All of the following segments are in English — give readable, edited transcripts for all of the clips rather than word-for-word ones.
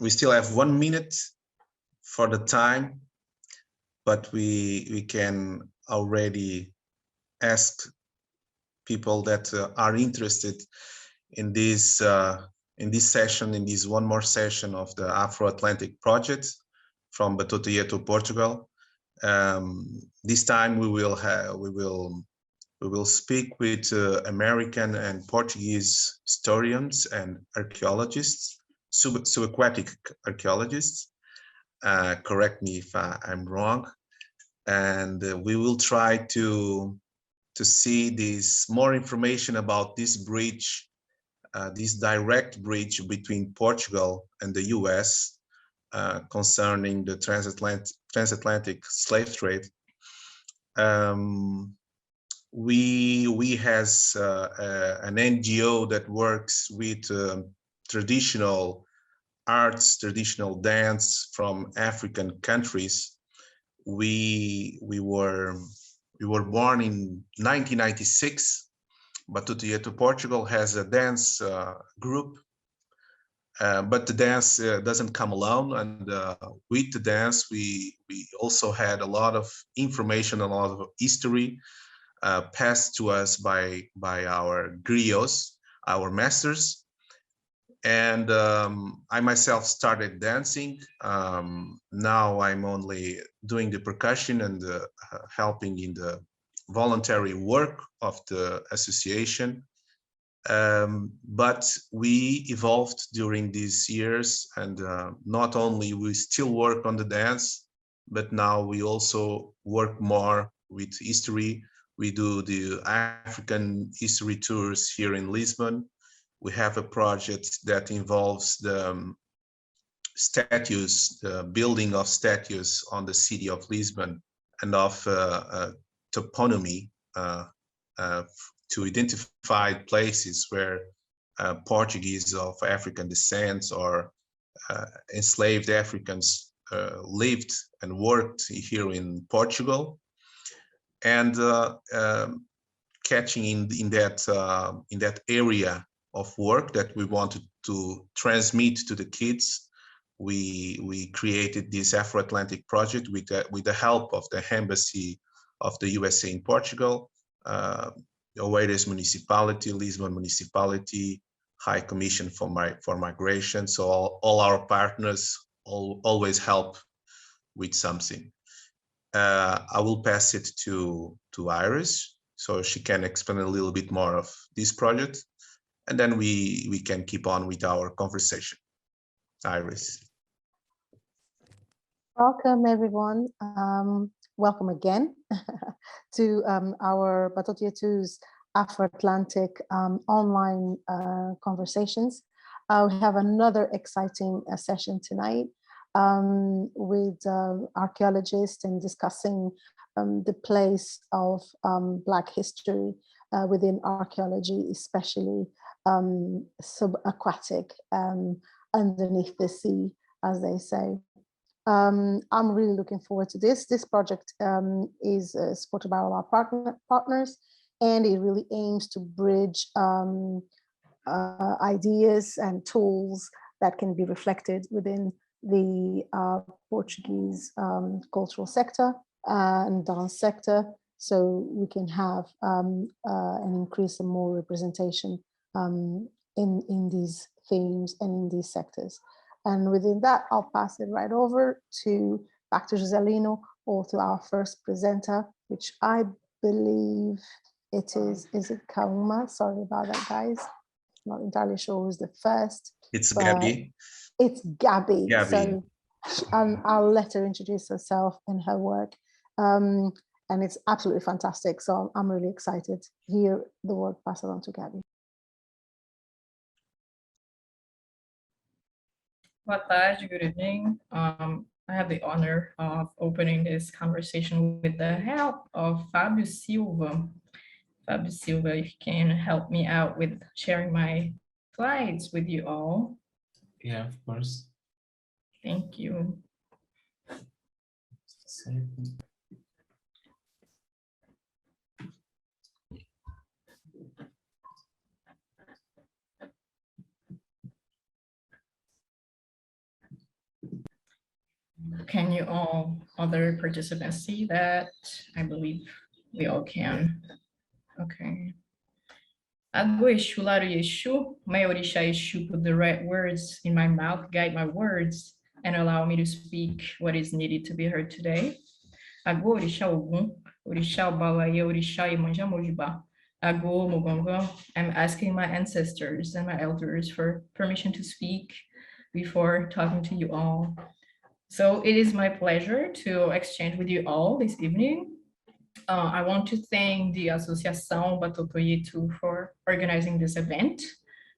we still have 1 minute for the time, but we can already ask people that are interested in this session, in this one more session of the Afro Atlantic project from Batoto Yetu Portugal. This time we will speak with American and Portuguese historians and archaeologists, subaquatic archaeologists. Correct me if I'm wrong. And we will try to see this more information about this bridge, this direct bridge between Portugal and the US concerning the transatlantic slave trade. We has an NGO that works with traditional arts, traditional dance from African countries. We were born in 1996. Batoto Yetu Portugal has a dance group, but the dance doesn't come alone. And with the dance, we also had a lot of information, a lot of history passed to us by our griots, our masters. And I myself started dancing. Now I'm only doing the percussion and helping in the voluntary work of the association. But we evolved during these years, and not only we still work on the dance, but now we also work more with history. We do the African history tours here in Lisbon. We have a project that involves the statues, the building of statues on the city of Lisbon, and of toponymy to identify places where Portuguese of African descent or enslaved Africans lived and worked here in Portugal. And catching in that area of work that we wanted to transmit to the kids, we created this Afro Atlantic project with the help of the embassy of the USA in Portugal, Oeiras Municipality, Lisbon Municipality, High Commission for Migration. So all our partners always help with something. I will pass it to Iris, so she can explain a little bit more of this project, and then we can keep on with our conversation. Iris. Welcome, everyone. Welcome again to our Batoto Yetu's Afro Atlantic online conversations. We have another exciting session tonight with archaeologists and discussing the place of Black history within archaeology, especially subaquatic, underneath the sea, as they say. I'm really looking forward to this. This project is supported by all our partners, and it really aims to bridge ideas and tools that can be reflected within the Portuguese cultural sector and dance sector, so we can have an increase in more representation in these themes and in these sectors. And within that, I'll pass it right over back to Joselino, or to our first presenter, which I believe it is it Kauma? Sorry about that, guys. Not entirely sure who's the first. It's Gabby. It's Gabby. Gabby. So I'll let her introduce herself and her work. And it's absolutely fantastic. So I'm really excited to hear the word passed on to Gabby. Boa tarde, good evening. I have the honor of opening this conversation with the help of Fábio Silva. Fábio Silva, if you can help me out with sharing my slides with you all. Yeah, of course. Thank you. Can you all, other participants, see that? I believe we all can. Okay. Agbo Exu, Laro Exu, my Orisha Exu, put the right words in my mouth, guide my words, and allow me to speak what is needed to be heard today. Agbo Orisha Ogun, Orisha Obalaye, Orisha Imanja Mojiba. Agbo Mogongo, I'm asking my ancestors and my elders for permission to speak before talking to you all. So it is my pleasure to exchange with you all this evening. I want to thank the Associação Batoto Yetu for organizing this event,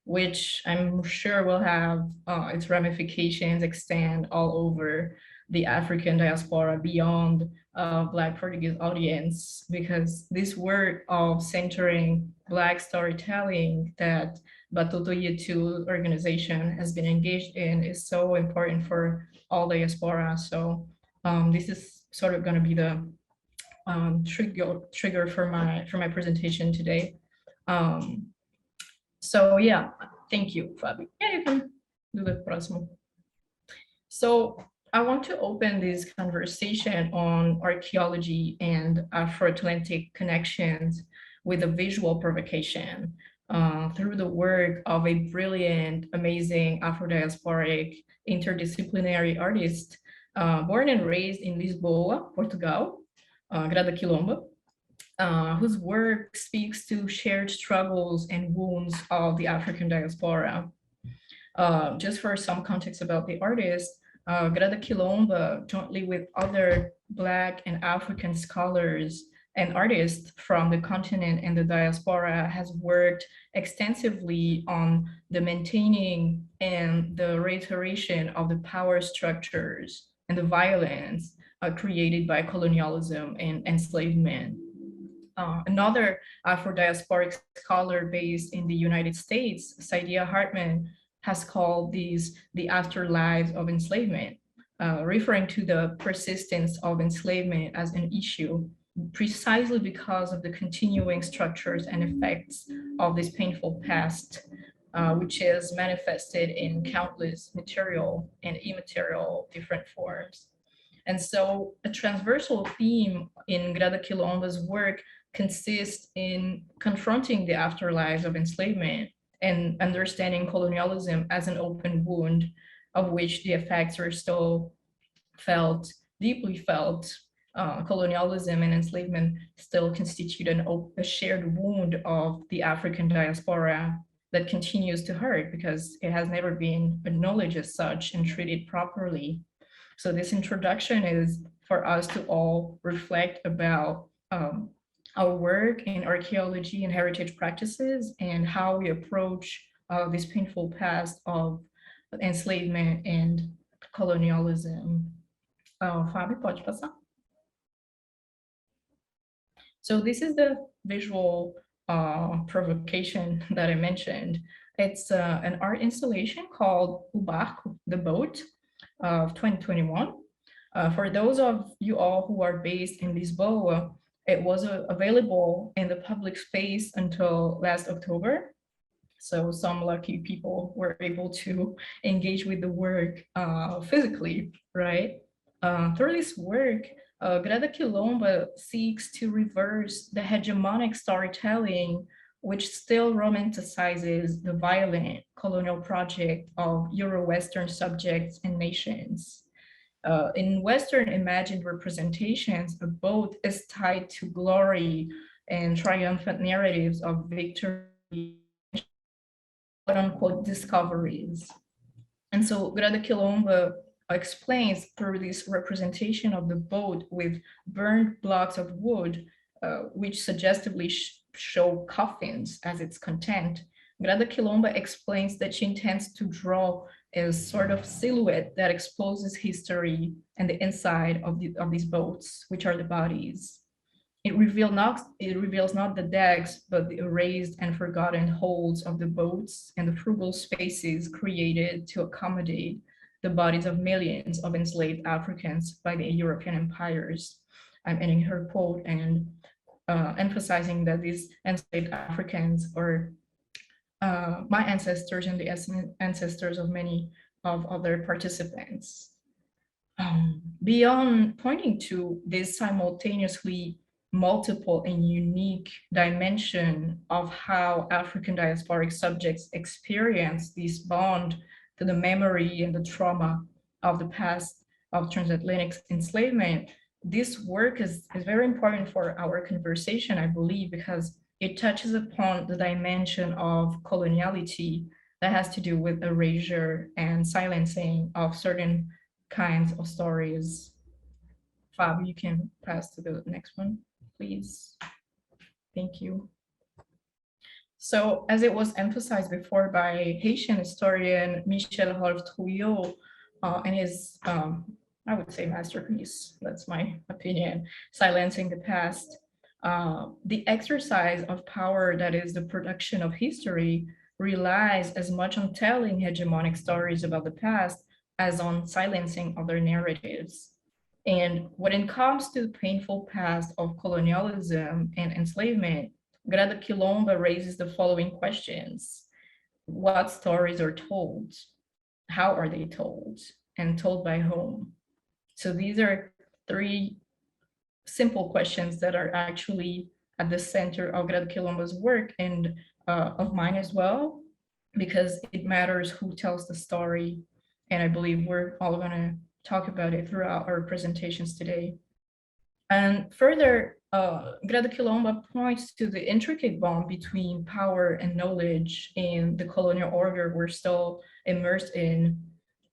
which I'm sure will have its ramifications extend all over the African diaspora beyond Black Portuguese audience, because this work of centering Black storytelling that Batoto Yetu organization has been engaged in is so important for all diaspora. So this is sort of going to be the trigger for my presentation today. So yeah, thank you, Fabi. Yeah, you can do the próximo. So I want to open this conversation on archaeology and Afro-Atlantic connections with a visual provocation through the work of a brilliant, amazing Afro-diasporic interdisciplinary artist born and raised in Lisboa, Portugal, Grada Quilomba, whose work speaks to shared struggles and wounds of the African diaspora. Just for some context about the artist, Grada Quilomba, jointly with other Black and African scholars and artists from the continent and the diaspora, has worked extensively on the maintaining and the reiteration of the power structures and the violence created by colonialism and enslavement. Another Afro-diasporic scholar based in the United States, Saidia Hartemann, has called these the afterlives of enslavement, referring to the persistence of enslavement as an issue precisely because of the continuing structures and effects of this painful past, which is manifested in countless material and immaterial different forms. And so a transversal theme in Grada Quilomba's work consists in confronting the afterlives of enslavement and understanding colonialism as an open wound of which the effects are still felt, deeply felt. Colonialism and enslavement still constitute a shared wound of the African diaspora that continues to hurt because it has never been acknowledged as such and treated properly. So this introduction is for us to all reflect about our work in archaeology and heritage practices and how we approach this painful past of enslavement and colonialism. Fábio, pode passar. So this is the visual provocation that I mentioned. It's an art installation called O Barco, the boat, of 2021. For those of you all who are based in Lisboa, it was available in the public space until last October. So some lucky people were able to engage with the work physically, right? Through this work, Grada Quilomba seeks to reverse the hegemonic storytelling which still romanticizes the violent colonial project of Euro-Western subjects and nations. In Western imagined representations, a boat is tied to glory and triumphant narratives of victory, quote-unquote discoveries. And so Grada Quilomba explains through this representation of the boat with burned blocks of wood, which suggestively show coffins as its content. Grada Quilomba explains that she intends to draw a sort of silhouette that exposes history and the inside of these boats, which are the bodies. It reveals not the decks, but the erased and forgotten holds of the boats and the frugal spaces created to accommodate the bodies of millions of enslaved Africans by the European empires. I'm ending her quote and emphasizing that these enslaved Africans are my ancestors and the ancestors of many of other participants. Beyond pointing to this simultaneously multiple and unique dimension of how African diasporic subjects experience this bond to the memory and the trauma of the past of transatlantic enslavement, this work is very important for our conversation, I believe, because it touches upon the dimension of coloniality that has to do with erasure and silencing of certain kinds of stories. Fab, you can pass to the next one, please. Thank you. So as it was emphasized before by Haitian historian Michel Rolf-Trouillot and his, I would say, masterpiece, that's my opinion, Silencing the Past, the exercise of power that is the production of history relies as much on telling hegemonic stories about the past as on silencing other narratives. And when it comes to the painful past of colonialism and enslavement, Grada Quilomba raises the following questions. What stories are told? How are they told? And told by whom? So these are three simple questions that are actually at the center of Grada Quilomba's work and of mine as well, because it matters who tells the story. And I believe we're all gonna talk about it throughout our presentations today. And further, Grada Quilomba points to the intricate bond between power and knowledge in the colonial order we're still immersed in,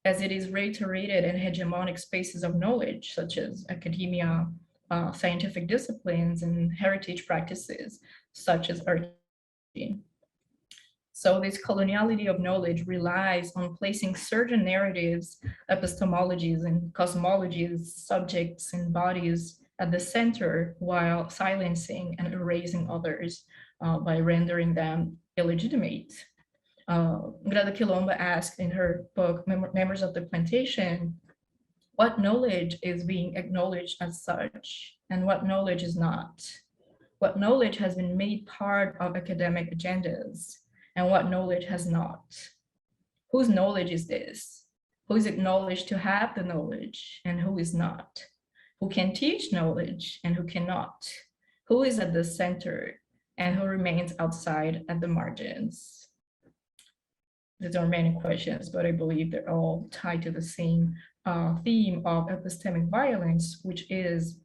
as it is reiterated in hegemonic spaces of knowledge, such as academia, scientific disciplines, and heritage practices, such as archaeology. So this coloniality of knowledge relies on placing certain narratives, epistemologies, and cosmologies, subjects, and bodies at the center, while silencing and erasing others by rendering them illegitimate. Grada Quilomba asked in her book, Members of the Plantation, what knowledge is being acknowledged as such, and what knowledge is not? What knowledge has been made part of academic agendas, and what knowledge has not? Whose knowledge is this? Who is acknowledged to have the knowledge, and who is not? Who can teach knowledge, and who cannot? Who is at the center, and who remains outside at the margins? These are many questions, but I believe they're all tied to the same theme of epistemic violence, which is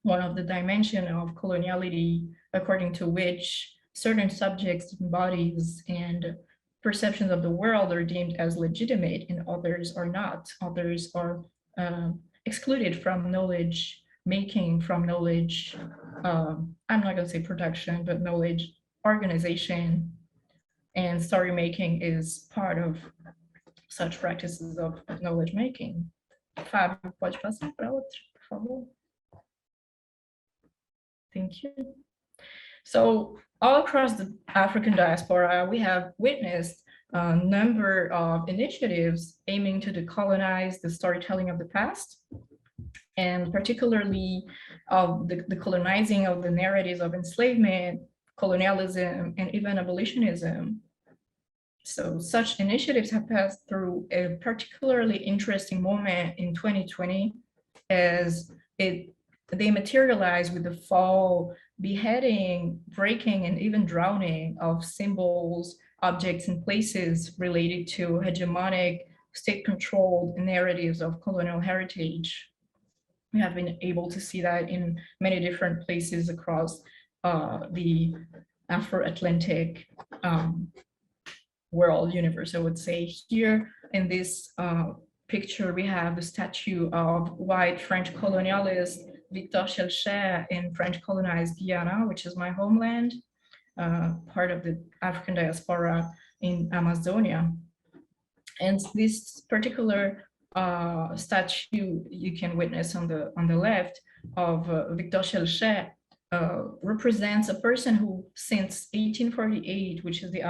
one of the dimensions of coloniality, according to which certain subjects, bodies, and perceptions of the world are deemed as legitimate and others are not. Others are excluded from knowledge making, from knowledge, I'm not gonna say production, but knowledge organization, and story making is part of such practices of knowledge making. Fábio, pode passar para outra, por favor. Thank you. So all across the African diaspora, we have witnessed a number of initiatives aiming to decolonize the storytelling of the past, and particularly of the colonizing of the narratives of enslavement, colonialism, and even abolitionism. So such initiatives have passed through a particularly interesting moment in 2020 as they materialize with the fall, beheading, breaking, and even drowning of symbols, objects, and places related to hegemonic, state-controlled narratives of colonial heritage. We have been able to see that in many different places across the Afro Atlantic world universe, I would say. Here in this picture, we have the statue of white French colonialist Victor Schellcher in French colonized Guyana, which is my homeland, part of the African diaspora in Amazonia. And this particular statue you can witness on the left of Victor Schellcher represents a person who, since 1848, which is the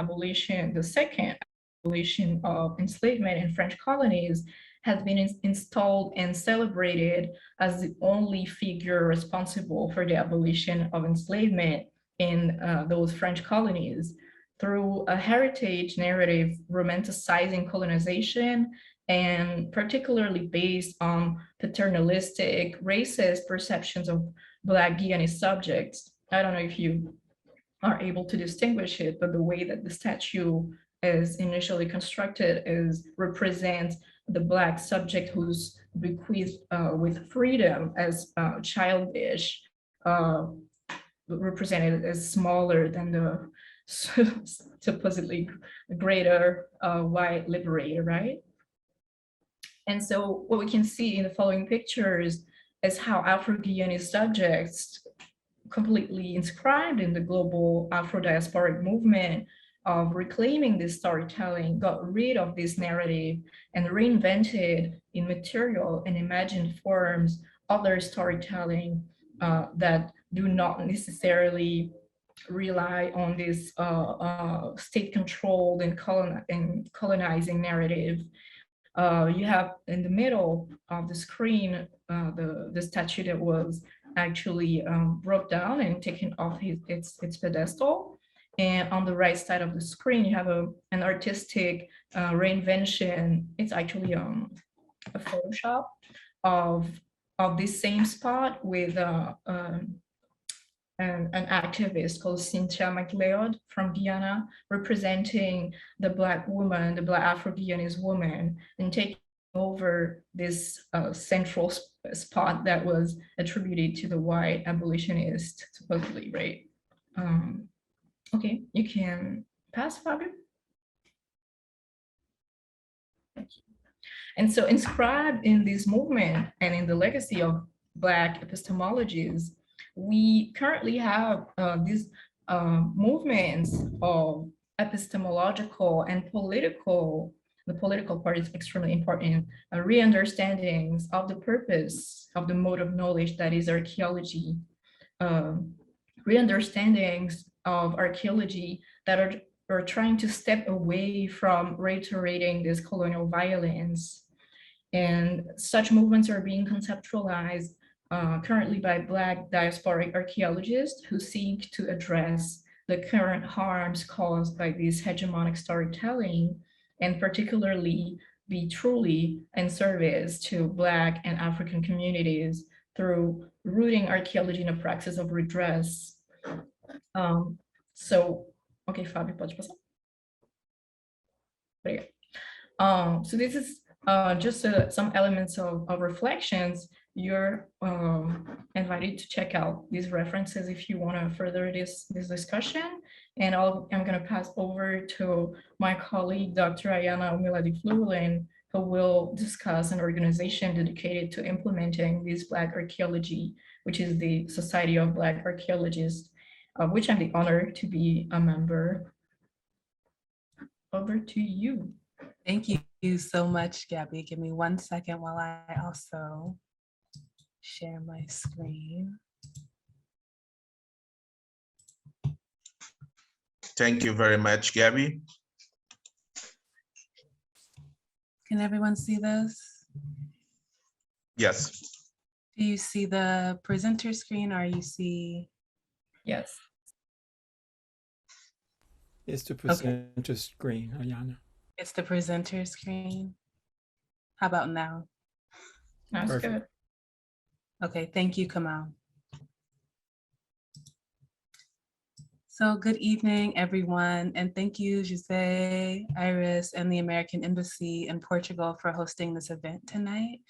second abolition of enslavement in French colonies, has been installed and celebrated as the only figure responsible for the abolition of enslavement in those French colonies, through a heritage narrative romanticizing colonization and particularly based on paternalistic, racist perceptions of Black Guyanese subjects. I don't know if you are able to distinguish it, but the way that the statue is initially constructed is represents the Black subject who's bequeathed with freedom as childish, uh, represented as smaller than the supposedly greater white liberator, right? And so what we can see in the following pictures is how Afro-Guyanese subjects completely inscribed in the global Afro-diasporic movement of reclaiming this storytelling, got rid of this narrative and reinvented in material and imagined forms other storytelling that do not necessarily rely on this state-controlled and colonizing narrative. You have in the middle of the screen the statue that was actually broke down and taken off its pedestal. And on the right side of the screen, you have an artistic reinvention. It's actually a Photoshop of this same spot with an activist called Cynthia McLeod from Guyana, representing the Black woman, the Black Afro-Guyanese woman, and taking over this central spot that was attributed to the white abolitionist, supposedly, right? Okay, you can pass, Fabio. Thank you. And so inscribed in this movement and in the legacy of Black epistemologies, we currently have these movements of epistemological and political, the political part is extremely important, re-understandings of the purpose of the mode of knowledge that is archaeology, re-understandings of archaeology that are trying to step away from reiterating this colonial violence. And such movements are being conceptualized currently by Black diasporic archaeologists who seek to address the current harms caused by this hegemonic storytelling, and particularly be truly in service to Black and African communities through rooting archaeology in a praxis of redress. So, okay, Fábio, pode passar. So this is just some elements of reflections. You're invited to check out these references if you want to further this discussion. And I'm going to pass over to my colleague, Dr. Ayana Flewellen, who will discuss an organization dedicated to implementing this Black archaeology, which is the Society of Black Archaeologists, of which I'm the honored to be a member. Over to you. Thank you so much, Gabby. Give me 1 second while I also share my screen. Thank you very much, Gabby. Can everyone see this? Yes. Do you see the presenter screen, or you see? Yes. It's the presenter screen, Ayana. It's the presenter screen. How about now? That's Perfect. good. Okay, thank you, Kamau. So good evening, everyone, and thank you, Jose, Iris, and the American Embassy in Portugal for hosting this event tonight.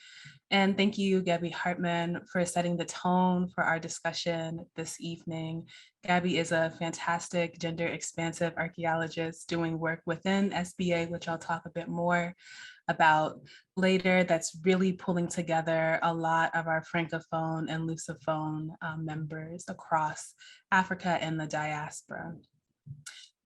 And thank you, Gabby Hartemann, for setting the tone for our discussion this evening. Gabby is a fantastic gender expansive archaeologist doing work within SBA, which I'll talk a bit more about later, that's really pulling together a lot of our Francophone and Lusophone members across Africa and the diaspora.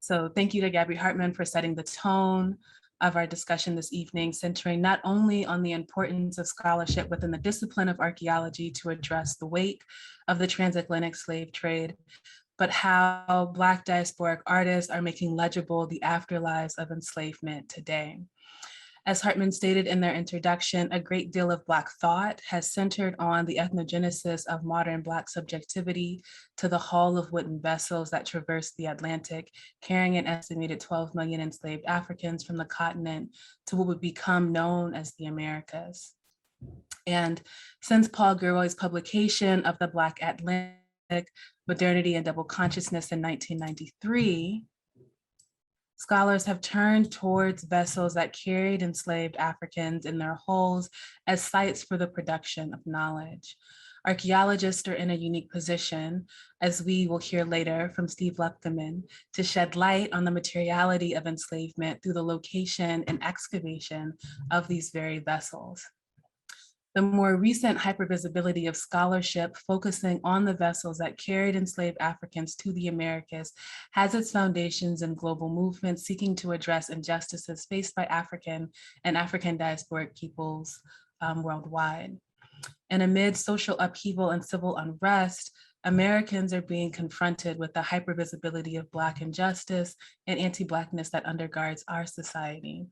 So thank you to Gabby Hartemann for setting the tone of our discussion this evening, centering not only on the importance of scholarship within the discipline of archaeology to address the wake of the transatlantic slave trade, but how Black diasporic artists are making legible the afterlives of enslavement today. As Hartemann stated in their introduction, a great deal of Black thought has centered on the ethnogenesis of modern Black subjectivity to the hull of wooden vessels that traversed the Atlantic, carrying an estimated 12 million enslaved Africans from the continent to what would become known as the Americas. And since Paul Gilroy's publication of The Black Atlantic, Modernity and Double Consciousness in 1993, scholars have turned towards vessels that carried enslaved Africans in their hulls as sites for the production of knowledge. Archaeologists are in a unique position, as we will hear later from Steve Lubkemann, to shed light on the materiality of enslavement through the location and excavation of these very vessels. The more recent hypervisibility of scholarship focusing on the vessels that carried enslaved Africans to the Americas has its foundations in global movements seeking to address injustices faced by African and African diasporic peoples worldwide. And amid social upheaval and civil unrest, Americans are being confronted with the hypervisibility of Black injustice and anti-Blackness that undergirds our society.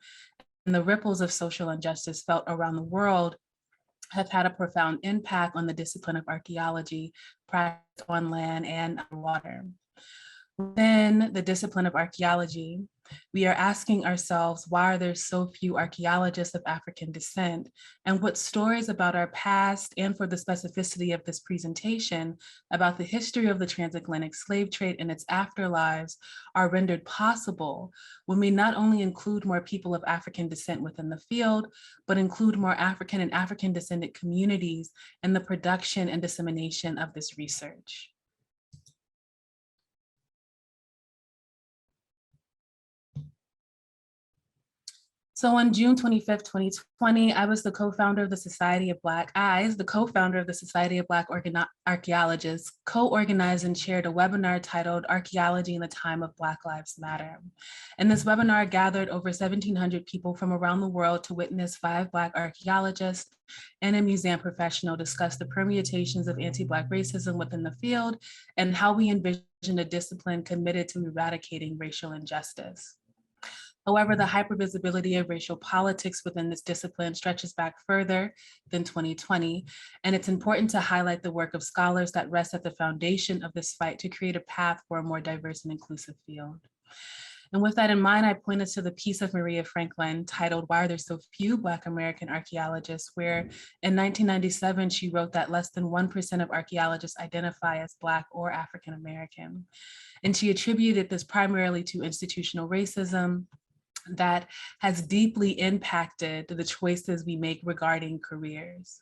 And the ripples of social injustice felt around the world have had a profound impact on the discipline of archaeology, practiced on land and water. Within the discipline of archaeology, we are asking ourselves, why are there so few archaeologists of African descent, and what stories about our past, and for the specificity of this presentation, about the history of the transatlantic slave trade and its afterlives are rendered possible when we not only include more people of African descent within the field, but include more African and African descendant communities in the production and dissemination of this research. So on June 25th, 2020, I was the co-founder of the Society of Black Archaeologists, co-organized and chaired a webinar titled Archaeology in the Time of Black Lives Matter. And this webinar gathered over 1,700 people from around the world to witness 5 Black archaeologists and a museum professional discuss the permutations of anti-Black racism within the field and how we envision a discipline committed to eradicating racial injustice. However, the hypervisibility of racial politics within this discipline stretches back further than 2020, and it's important to highlight the work of scholars that rest at the foundation of this fight to create a path for a more diverse and inclusive field. And with that in mind, I point us to the piece of Maria Franklin titled, Why Are There So Few Black American Archaeologists?, where in 1997, she wrote that less than 1% of archaeologists identify as Black or African American. And she attributed this primarily to institutional racism that has deeply impacted the choices we make regarding careers.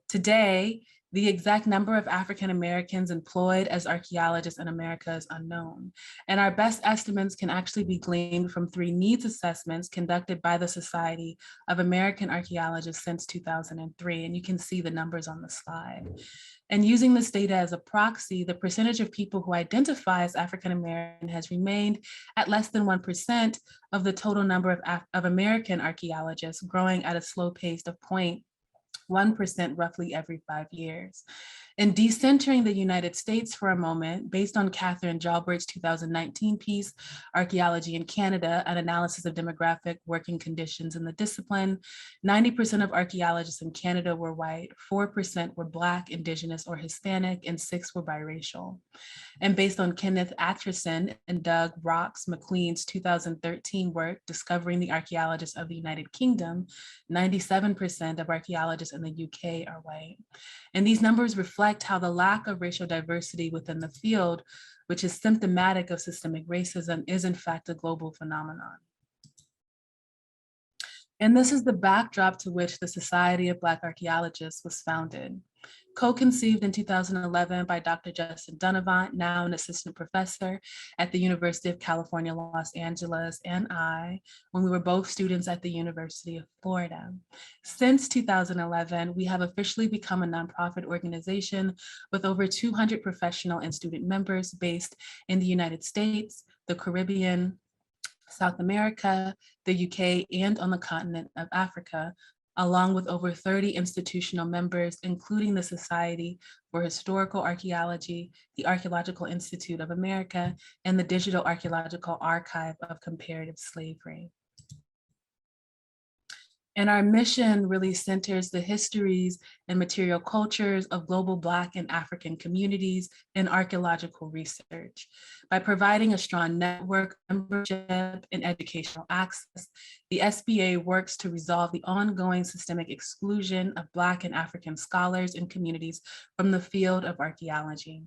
Today, the exact number of African Americans employed as archaeologists in America is unknown, and our best estimates can actually be gleaned from 3 needs assessments conducted by the Society of American Archaeologists since 2003, and you can see the numbers on the slide. And using this data as a proxy, the percentage of people who identify as African American has remained at less than 1% of the total number of American archaeologists, growing at a slow pace of 0.1% roughly every 5 years. And decentering the United States for a moment, based on Catherine Jalbert's 2019 piece, Archaeology in Canada, an analysis of demographic working conditions in the discipline, 90% of archaeologists in Canada were white, 4% were Black, Indigenous, or Hispanic, and 6 were biracial. And based on Kenneth Atchison and Doug Rocks McQueen's 2013 work, Discovering the Archaeologists of the United Kingdom, 97% of archaeologists in the UK are white. And these numbers reflect how the lack of racial diversity within the field, which is symptomatic of systemic racism, is in fact a global phenomenon. And this is the backdrop to which the Society of Black Archaeologists was founded. Co-conceived in 2011 by Dr. Justin Dunavant, now an assistant professor at the University of California, Los Angeles, and I, when we were both students at the University of Florida. Since 2011, we have officially become a nonprofit organization with over 200 professional and student members based in the United States, the Caribbean, South America, the UK, and on the continent of Africa, along with over 30 institutional members, including the Society for Historical Archaeology, the Archaeological Institute of America, and the Digital Archaeological Archive of Comparative Slavery. And our mission really centers the histories and material cultures of global Black and African communities in archaeological research. By providing a strong network, membership, and educational access, the SBA works to resolve the ongoing systemic exclusion of Black and African scholars and communities from the field of archaeology.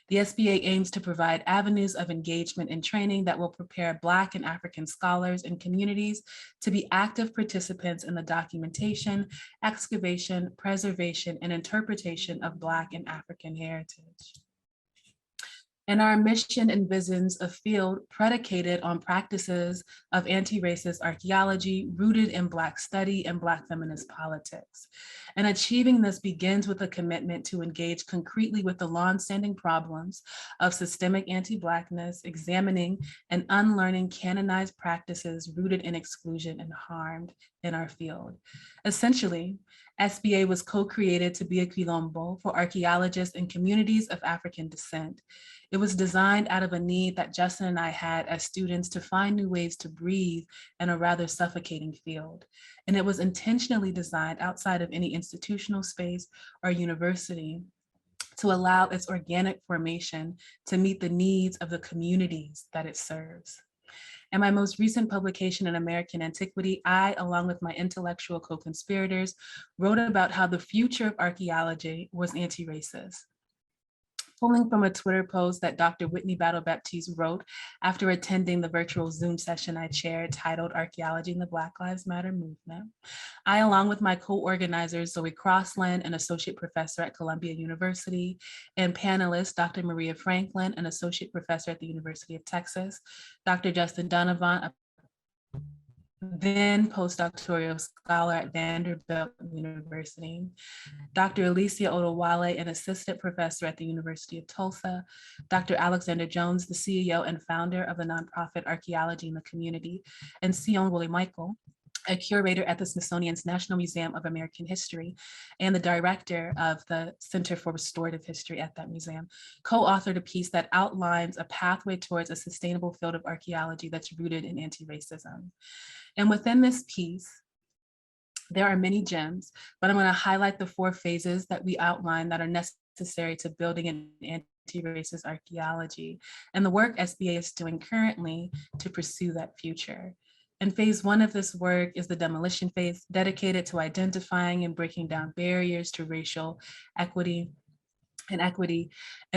The SBA aims to provide avenues of engagement and training that will prepare Black and African scholars and communities to be active participants in the documentation, excavation, preservation, and interpretation of Black and African heritage. And our mission envisions a field predicated on practices of anti-racist archaeology rooted in Black study and Black feminist politics. And achieving this begins with a commitment to engage concretely with the longstanding problems of systemic anti-Blackness, examining and unlearning canonized practices rooted in exclusion and harm in our field. Essentially, SBA was co-created to be a quilombo for archaeologists and communities of African descent. It was designed out of a need that Justin and I had as students to find new ways to breathe in a rather suffocating field. And it was intentionally designed outside of any institutional space or university to allow its organic formation to meet the needs of the communities that it serves. In my most recent publication in American Antiquity, I, along with my intellectual co-conspirators, wrote about how the future of archaeology was anti-racist. Pulling from a Twitter post that Dr. Whitney Battle Baptiste wrote after attending the virtual Zoom session I chaired titled Archaeology in the Black Lives Matter Movement, I, along with my co-organizers, Zoe Crossland, an associate professor at Columbia University, and panelists, Dr. Maria Franklin, an associate professor at the University of Texas, Dr. Justin Donovan, a then postdoctoral scholar at Vanderbilt University, Dr. Alicia Odowale, an assistant professor at the University of Tulsa, Dr. Alexander Jones, the CEO and founder of the nonprofit Archaeology in the Community, and Sion Woolley Michael, a curator at the Smithsonian's National Museum of American History and the director of the Center for Restorative History at that museum, co-authored a piece that outlines a pathway towards a sustainable field of archaeology that's rooted in anti-racism. And within this piece, there are many gems, but I'm going to highlight the 4 phases that we outline that are necessary to building an anti-racist archaeology and the work SBA is doing currently to pursue that future. And phase 1 of this work is the demolition phase, dedicated to identifying and breaking down barriers to racial equity and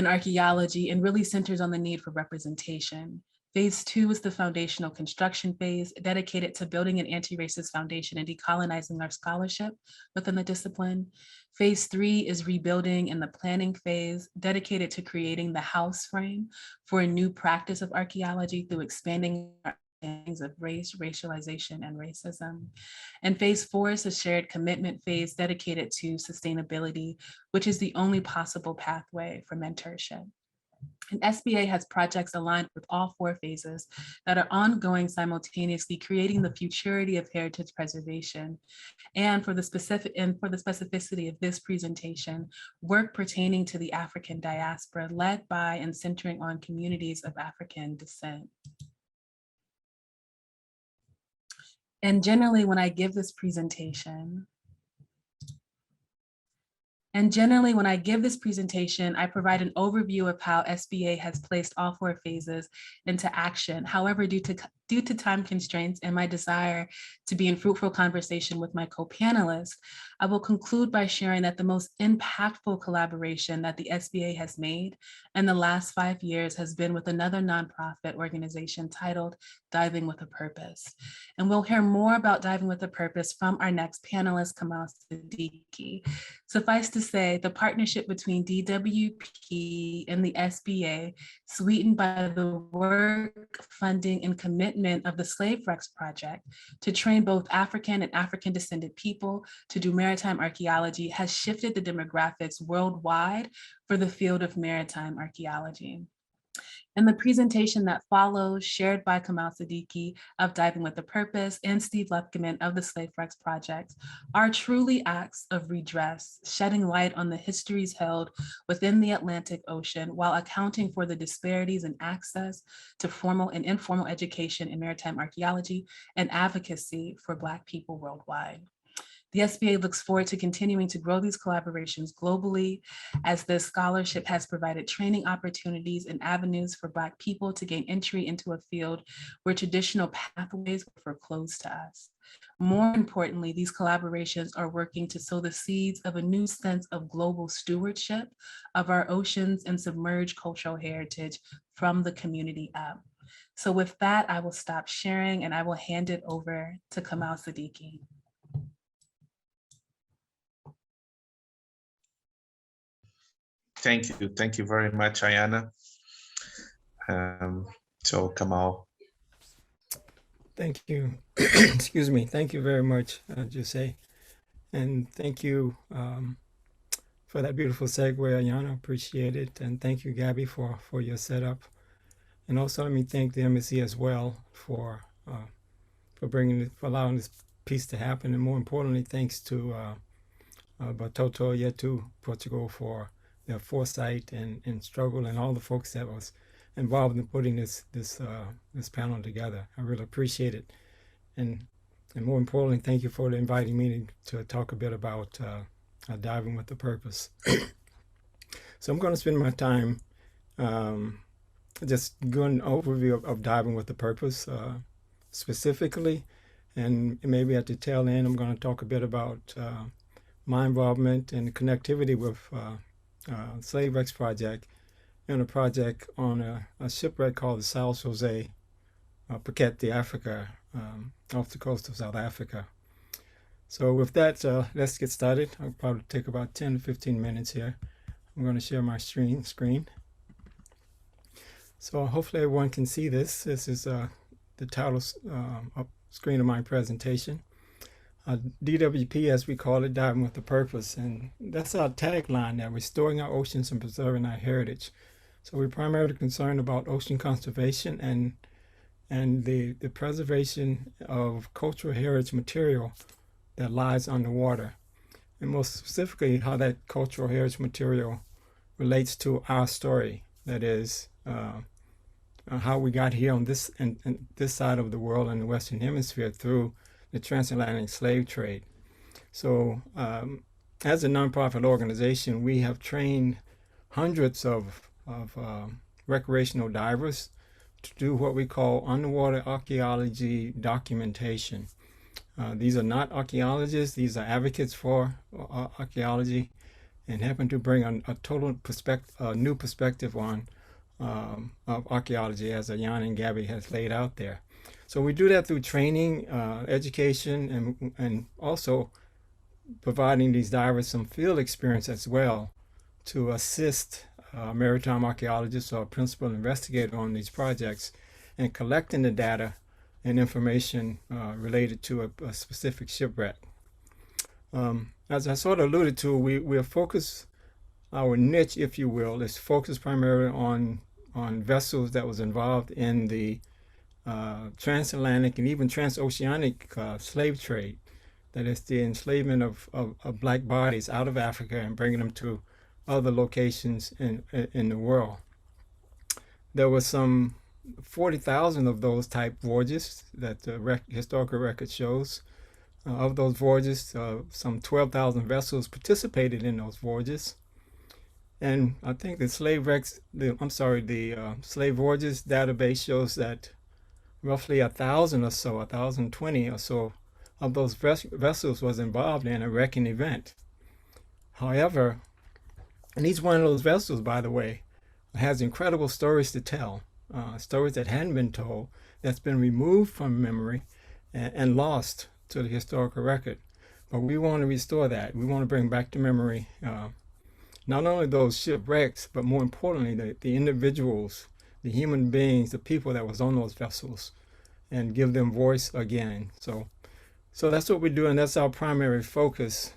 archaeology, and really centers on the need for representation. Phase 2 is the foundational construction phase, dedicated to building an anti-racist foundation and decolonizing our scholarship within the discipline. Phase 3 is rebuilding and the planning phase, dedicated to creating the house frame for a new practice of archaeology through expanding our understandings of race, racialization, and racism. And phase 4 is a shared commitment phase dedicated to sustainability, which is the only possible pathway for mentorship. And SBA has projects aligned with all 4 phases that are ongoing simultaneously, creating the futurity of heritage preservation. And for the specificity of this presentation, work pertaining to the African diaspora, led by and centering on communities of African descent. And generally, when I give this presentation, I provide an overview of how SBA has placed all 4 phases into action. However, due to time constraints and my desire to be in fruitful conversation with my co-panelists, I will conclude by sharing that the most impactful collaboration that the SBA has made in the last 5 years has been with another nonprofit organization titled Diving with a Purpose. And we'll hear more about Diving with a Purpose from our next panelist, Kamau Sadiki. Suffice to say, the partnership between DWP and the SBA, sweetened by the work, funding, and commitment of the Slave Rex Project to train both African and African descended people to do maritime archaeology, has shifted the demographics worldwide for the field of maritime archaeology. And the presentation that follows, shared by Kamau Sadiki of Diving with a Purpose and Steve Lubkemann of the Slave Rex Project, are truly acts of redress, shedding light on the histories held within the Atlantic Ocean while accounting for the disparities in access to formal and informal education in maritime archaeology and advocacy for Black people worldwide. The SBA looks forward to continuing to grow these collaborations globally, as this scholarship has provided training opportunities and avenues for Black people to gain entry into a field where traditional pathways were closed to us. More importantly, these collaborations are working to sow the seeds of a new sense of global stewardship of our oceans and submerged cultural heritage from the community up. So with that, I will stop sharing and I will hand it over to Kamau Sadiki. Thank you. Thank you very much, Ayana. So Kamau. Thank you. Excuse me. Thank you very much, Jose. And thank you for that beautiful segue, Ayana. Appreciate it. And thank you, Gabby, for your setup. And also let me thank the embassy as well for allowing this piece to happen. And more importantly, thanks to Batoto Yetu Portugal for their foresight and struggle, and all the folks that was involved in putting this panel together. I really appreciate it. And more importantly, thank you for inviting me to talk a bit about diving with a purpose. So I'm going to spend my time just going an overview of diving with a purpose specifically, and maybe at the tail end, I'm going to talk a bit about my involvement and the connectivity with Slave Wrecks Project and a project on a shipwreck called the South Jose, Phuket, Africa, off the coast of South Africa. So with that, let's get started. I'll probably take about 10 to 15 minutes here. I'm going to share my screen. So hopefully everyone can see this. This is the title screen of my presentation. DWP, as we call it, diving with a purpose. And that's our tagline, that restoring our oceans and preserving our heritage. So we're primarily concerned about ocean conservation and the preservation of cultural heritage material that lies underwater. And most specifically, how that cultural heritage material relates to our story. That is, how we got here on this side of the world in the Western Hemisphere through the transatlantic slave trade. So as a nonprofit organization, we have trained hundreds of recreational divers to do what we call underwater archaeology documentation. These are not archaeologists, these are advocates for archaeology, and happen to bring a total new perspective on of archaeology, as Ayana and Gabby has laid out there. So we do that through training, education, and also providing these divers some field experience as well to assist maritime archaeologists or principal investigator on these projects and collecting the data and information related to a specific shipwreck. As I sort of alluded to, we're focused, our niche, if you will, is focused primarily on vessels that was involved in the transatlantic and even transoceanic slave trade. That is the enslavement of Black bodies out of Africa and bringing them to other locations in the world. There was some 40,000 of those type voyages that the historical record shows. Of those voyages, some 12,000 vessels participated in those voyages. And I think the slave voyages database shows that roughly 1,000 or so, 1,020 or so of those vessels was involved in a wrecking event. However, and each one of those vessels, by the way, has incredible stories to tell, stories that hadn't been told, that's been removed from memory and lost to the historical record. But we want to restore that. We want to bring back to memory not only those shipwrecks, but more importantly, the individuals, the human beings, the people that was on those vessels, and give them voice again. So that's what we do, and that's our primary focus.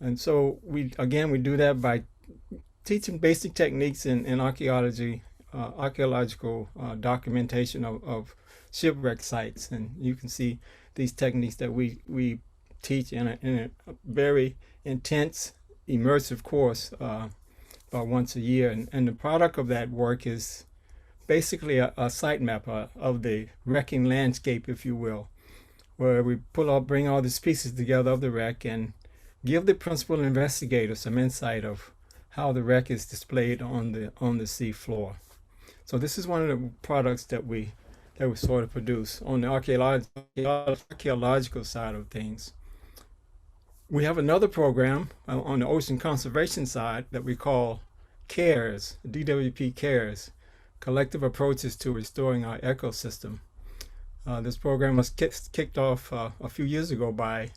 And so we do that by teaching basic techniques in archaeology, archaeological documentation of shipwreck sites. And you can see these techniques that we teach in a very intense, immersive course about once a year. And the product of that work is basically a site map of the wrecking landscape, if you will, where we bring all these pieces together of the wreck and give the principal investigator some insight of how the wreck is displayed on the sea floor. So this is one of the products that we sort of produce on the archaeological side of things. We have another program on the ocean conservation side that we call CARES, DWP CARES, Collective Approaches to Restoring Our Ecosystem. This program was kicked off a few years ago by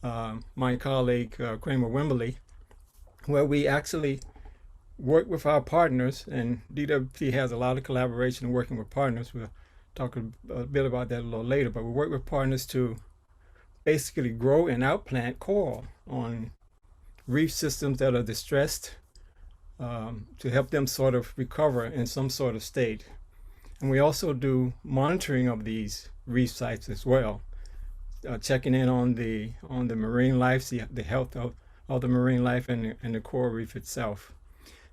my colleague Kramer Wimberly, where we actually work with our partners, and DWP has a lot of collaboration working with partners. We'll talk a bit about that a little later, but we work with partners to basically grow and outplant coral on reef systems that are distressed, to help them sort of recover in some sort of state. And we also do monitoring of these reef sites as well, checking in on the marine life, the health of the marine life and the coral reef itself.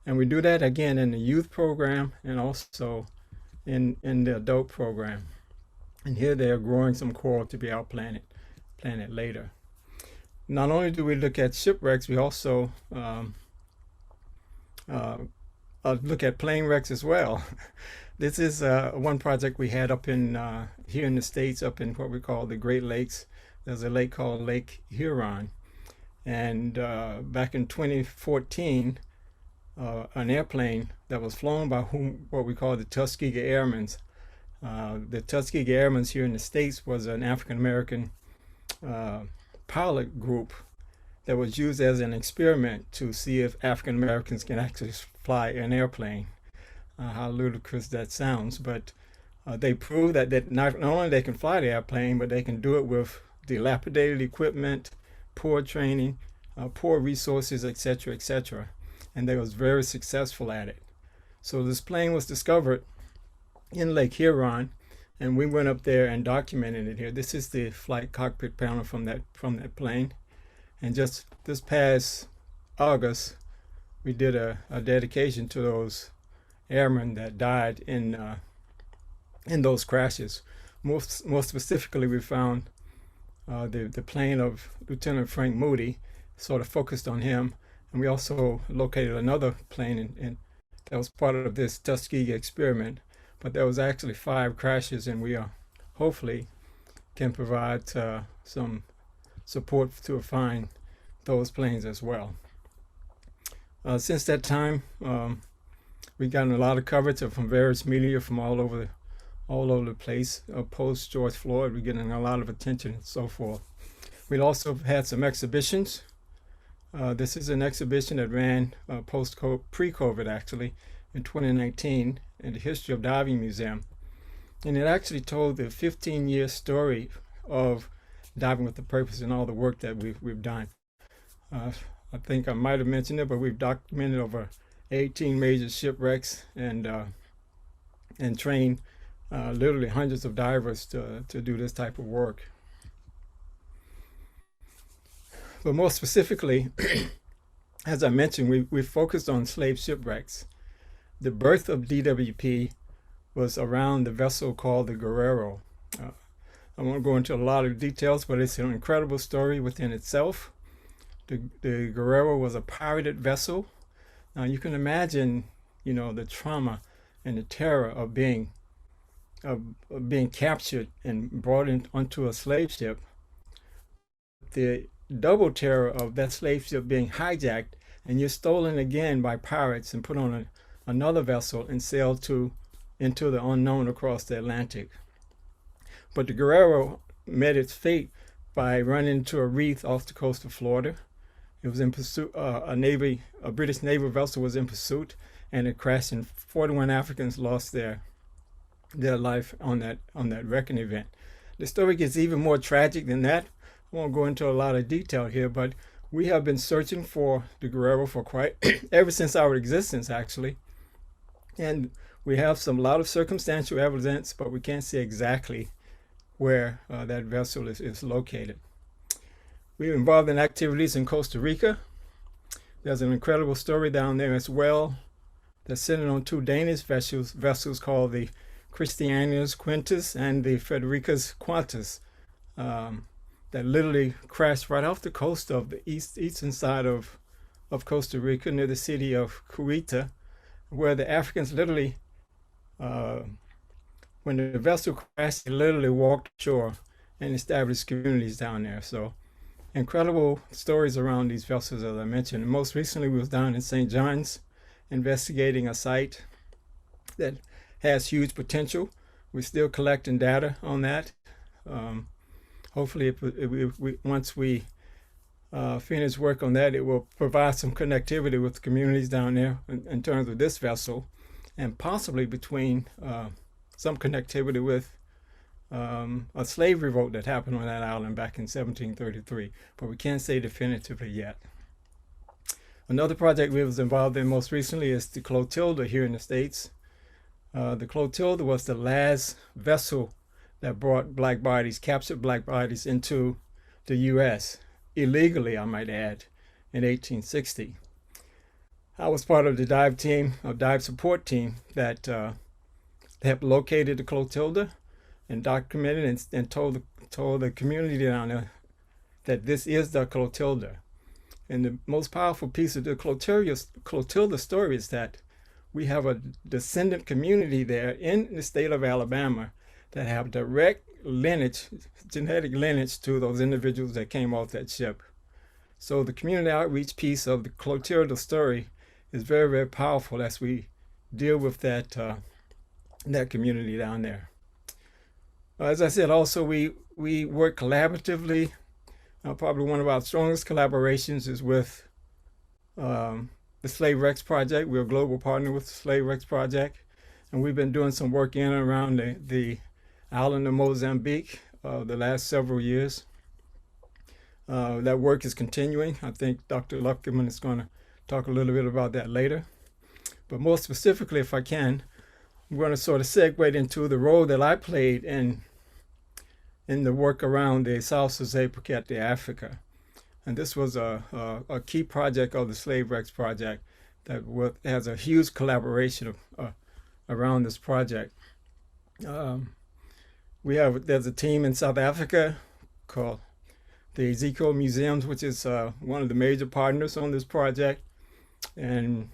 And we do that again in the youth program and also in the adult program. And here they are growing some coral to be outplanted later. Not only do we look at shipwrecks, we also look at plane wrecks as well. This is one project we had up in here in the States, up in what we call the Great Lakes. There's a lake called Lake Huron. And back in 2014, an airplane that was flown by what we call the Tuskegee Airmen. The Tuskegee Airmen here in the States was an African-American pilot group that was used as an experiment to see if African-Americans can actually fly an airplane. How ludicrous that sounds, but they proved that not only they can fly the airplane, but they can do it with dilapidated equipment, poor training, poor resources, etc., etc. And they was very successful at it. So this plane was discovered in Lake Huron, and we went up there and documented it here. This is the flight cockpit panel from that plane. And just this past August, we did a dedication to those airmen that died in those crashes. More specifically, we found the plane of Lieutenant Frank Moody, sort of focused on him. And we also located another plane that was part of this Tuskegee experiment. But there was actually 5 crashes, and we hopefully can provide some support to find those planes as well. Since that time, we've gotten a lot of coverage from various media from all over the place. Post George Floyd, we're getting a lot of attention and so forth. We also had some exhibitions. This is an exhibition that ran pre-COVID actually, in 2019 in the History of Diving Museum. And it actually told the 15-year story of Diving with a Purpose and all the work that we've done. I think I might have mentioned it, but we've documented over 18 major shipwrecks and trained literally hundreds of divers to do this type of work. But more specifically, as I mentioned, we focused on slave shipwrecks. The birth of DWP was around the vessel called the Guerrero. I won't go into a lot of details, but it's an incredible story within itself. The Guerrero was a pirated vessel. Now you can imagine, the trauma and the terror of being captured and brought onto a slave ship. The double terror of that slave ship being hijacked and you're stolen again by pirates and put on another vessel and sailed into the unknown across the Atlantic. But the Guerrero met its fate by running into a reef off the coast of Florida. It was in pursuit. A British naval vessel was in pursuit, and it crashed, and 41 Africans lost their life on that wrecking event. The story gets even more tragic than that. I won't go into a lot of detail here, but we have been searching for the Guerrero for ever since our existence, actually. And we have a lot of circumstantial evidence, but we can't say exactly where that vessel is located. We're involved in activities in Costa Rica. There's an incredible story down there as well. They're sitting on 2 Danish vessels called the Christianias Quintus and the Fredericus Quantus. that literally crashed right off the coast of the eastern side of Costa Rica, near the city of Curita, where the Africans literally, when the vessel crashed, they literally walked ashore and established communities down there. So incredible stories around these vessels, as I mentioned. And most recently, we was down in St. John's investigating a site that has huge potential. We're still collecting data on that. Hopefully, once we finish work on that, it will provide some connectivity with communities down there in terms of this vessel, and possibly between some connectivity with a slave revolt that happened on that island back in 1733, but we can't say definitively yet. Another project we was involved in most recently is the Clotilda here in the States. The Clotilda was the last vessel that brought black bodies, captured black bodies, into the U.S. illegally, I might add, in 1860. I was part of the dive support team that helped located the Clotilda and documented and told the community down there that this is the Clotilda. And the most powerful piece of the Clotilda story is that we have a descendant community there in the state of Alabama that have direct lineage, genetic lineage to those individuals that came off that ship. So the community outreach piece of the Clotilda story is very, very powerful as we deal with that community down there. As I said, also we work collaboratively. Probably one of our strongest collaborations is with the Slave Wrecks Project. We're a global partner with the Slave Wrecks Project, and we've been doing some work in and around the island of Mozambique the last several years. That work is continuing. I think Dr. Lubkemann is going to talk a little bit about that later. But more specifically, if I can, I'm going to sort of segue into the role that I played in the work around the South Subaquatica, Africa. And this was a key project of the Slave Wrecks Project that has a huge collaboration around this project. There's a team in South Africa called the Ezekiel Museums, which is one of the major partners on this project. And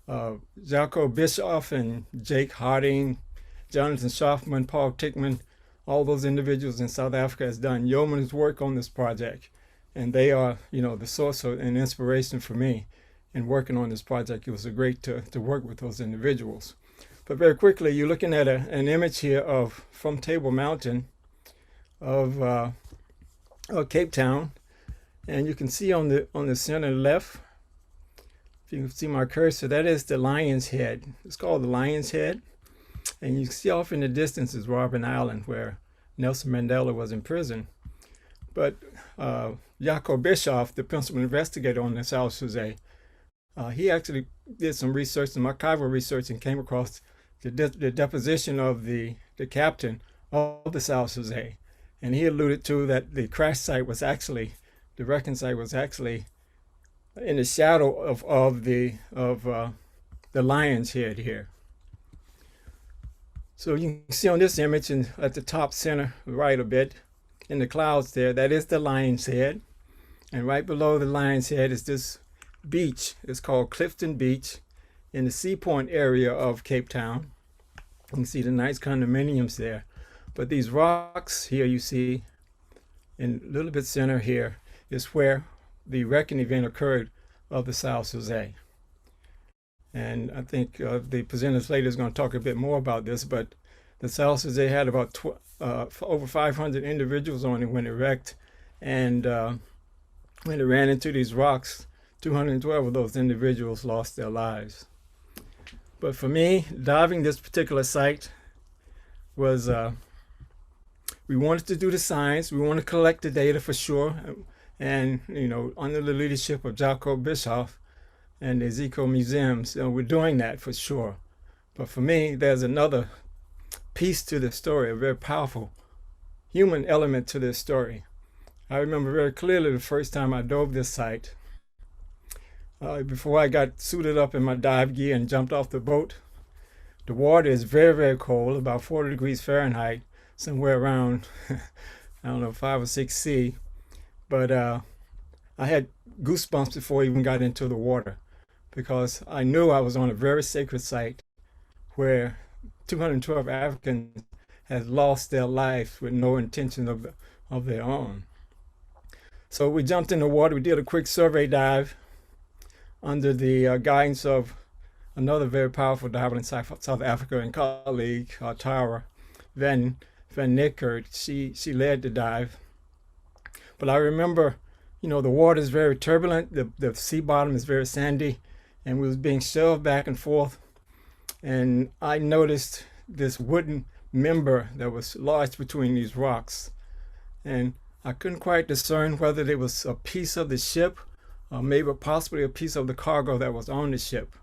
Jaco Bischoff and Jake Harding, Jonathan Schaffman, Paul Tickman, all those individuals in South Africa has done yeoman's work on this project. And they are, the source and inspiration for me in working on this project. It was great to work with those individuals. But very quickly, you're looking at an image here from Table Mountain of Cape Town. And you can see on the center left, if you can see my cursor, that is the Lion's Head. It's called the Lion's Head. And you can see off in the distance is Robben Island, where Nelson Mandela was in prison. But Jaco Bischoff, the principal investigator on the South Suze, he actually did some research, some archival research, and came across the deposition of the captain of the South Suze. And he alluded to that the crash site was actually, the wrecking site was actually in the shadow of the Lion's Head here. So you can see on this image, and at the top center, right a bit, in the clouds there, that is the Lion's Head. And right below the Lion's Head is this beach. It's called Clifton Beach in the Sea Point area of Cape Town. You can see the nice condominiums there. But these rocks here you see, in a little bit center here, is where the wrecking event occurred of the South Suze. And I think the presenters later is going to talk a bit more about this, but the South Suze had about over 500 individuals on it when it wrecked. And when it ran into these rocks, 212 of those individuals lost their lives. But for me, diving this particular site was, we wanted to do the science, we wanted to collect the data for sure. And, under the leadership of Jaco Bischoff and the Ezekiel Museums, we're doing that for sure. But for me, there's another piece to the story, a very powerful human element to this story. I remember very clearly the first time I dove this site. Before I got suited up in my dive gear and jumped off the boat, the water is very, very cold, about 40 degrees Fahrenheit, somewhere around, I don't know, 5 or 6 C. But I had goosebumps before I even got into the water because I knew I was on a very sacred site where 212 Africans had lost their lives with no intention of their own. So we jumped in the water. We did a quick survey dive under the guidance of another very powerful diver in South Africa and colleague, Tara Van Nickert. She led the dive. But I remember, you know, the water is very turbulent. The sea bottom is very sandy, and we was being shoved back and forth. And I noticed this wooden member that was lodged between these rocks. And I couldn't quite discern whether it was a piece of the ship or maybe possibly a piece of the cargo that was on the ship.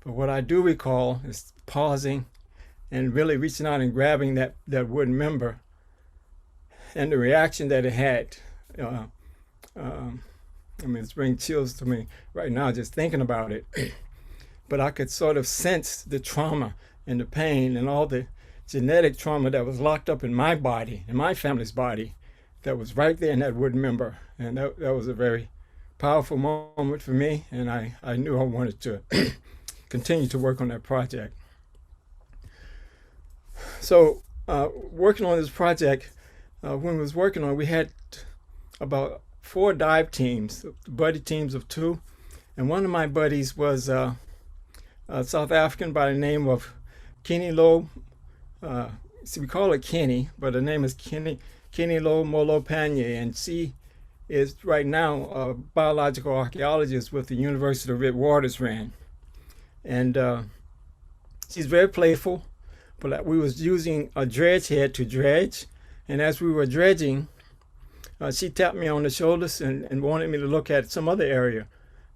But what I do recall is pausing and really reaching out and grabbing that wooden member, and the reaction that it had. I mean, it's bringing chills to me right now just thinking about it. But I could sort of sense the trauma and the pain and all the genetic trauma that was locked up in my body, in my family's body, that was right there in that wooden member. And that was a very powerful moment for me, and I knew I wanted to continue to work on that project. So working on this project, when we was working on it, we had about 4 dive teams, buddy teams of 2, and one of my buddies was a South African by the name of Kenny Lo. We call her Kenny, but her name is Kenny Lo Molopanye, and she is right now a biological archaeologist with the University of Witwatersrand. And she's very playful, but we was using a dredge head to dredge, and as we were dredging, she tapped me on the shoulders and wanted me to look at some other area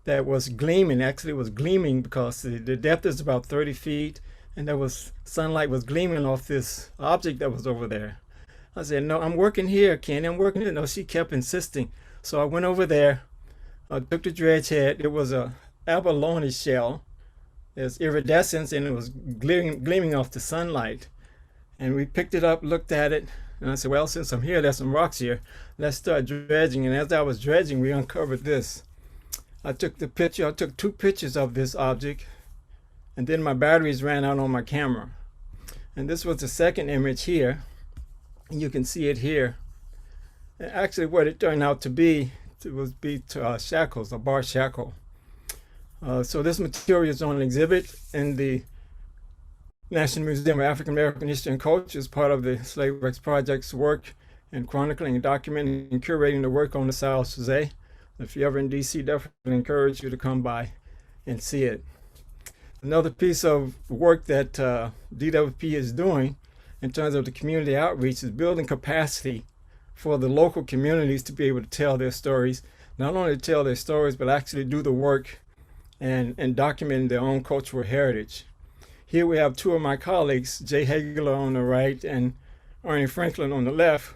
that was gleaming. Actually, it was gleaming because the depth is about 30 feet, and there was sunlight was gleaming off this object that was over there. I said, "No, I'm working here, Kenny. I'm working here." No, she kept insisting. So I went over there, took the dredge head. It was a abalone shell. There's iridescence, and it was gleaming off the sunlight. And we picked it up, looked at it, and I said, "Well, since I'm here, there's some rocks here. Let's start dredging." And as I was dredging, we uncovered this. I took 2 pictures of this object, and then my batteries ran out on my camera. And this was the second image here, and you can see it here. And actually, what it turned out to be shackles, a bar shackle. So this material is on exhibit in the National Museum of African American History and Culture as part of the Slave Rex Project's work in chronicling and documenting and curating the work on the South Jose. If you're ever in DC, definitely encourage you to come by and see it. Another piece of work that DWP is doing in terms of the community outreach is building capacity for the local communities to be able to tell their stories, not only tell their stories, but actually do the work and document their own cultural heritage. Here we have 2 of my colleagues, Jay Hagler on the right and Ernie Franklin on the left,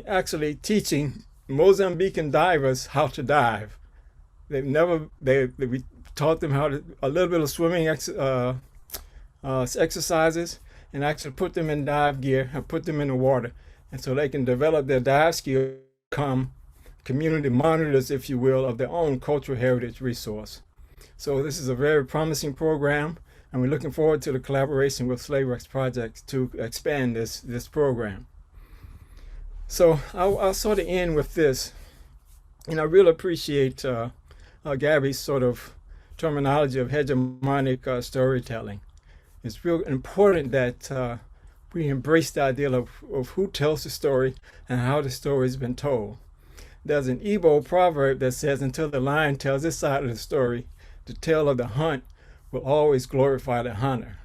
actually teaching Mozambican divers how to dive. We taught them a little bit of swimming exercises, and actually put them in dive gear and put them in the water, and so they can develop their dive skills, become community monitors, if you will, of their own cultural heritage resource. So this is a very promising program, and we're looking forward to the collaboration with Slave Rex Projects to expand this program. So I'll sort of end with this, and I really appreciate Gabby's sort of terminology of hegemonic storytelling. It's real important that we embrace the idea of who tells the story and how the story has been told. There's an Igbo proverb that says, "Until the lion tells this side of the story, the tale of the hunt will always glorify the hunter."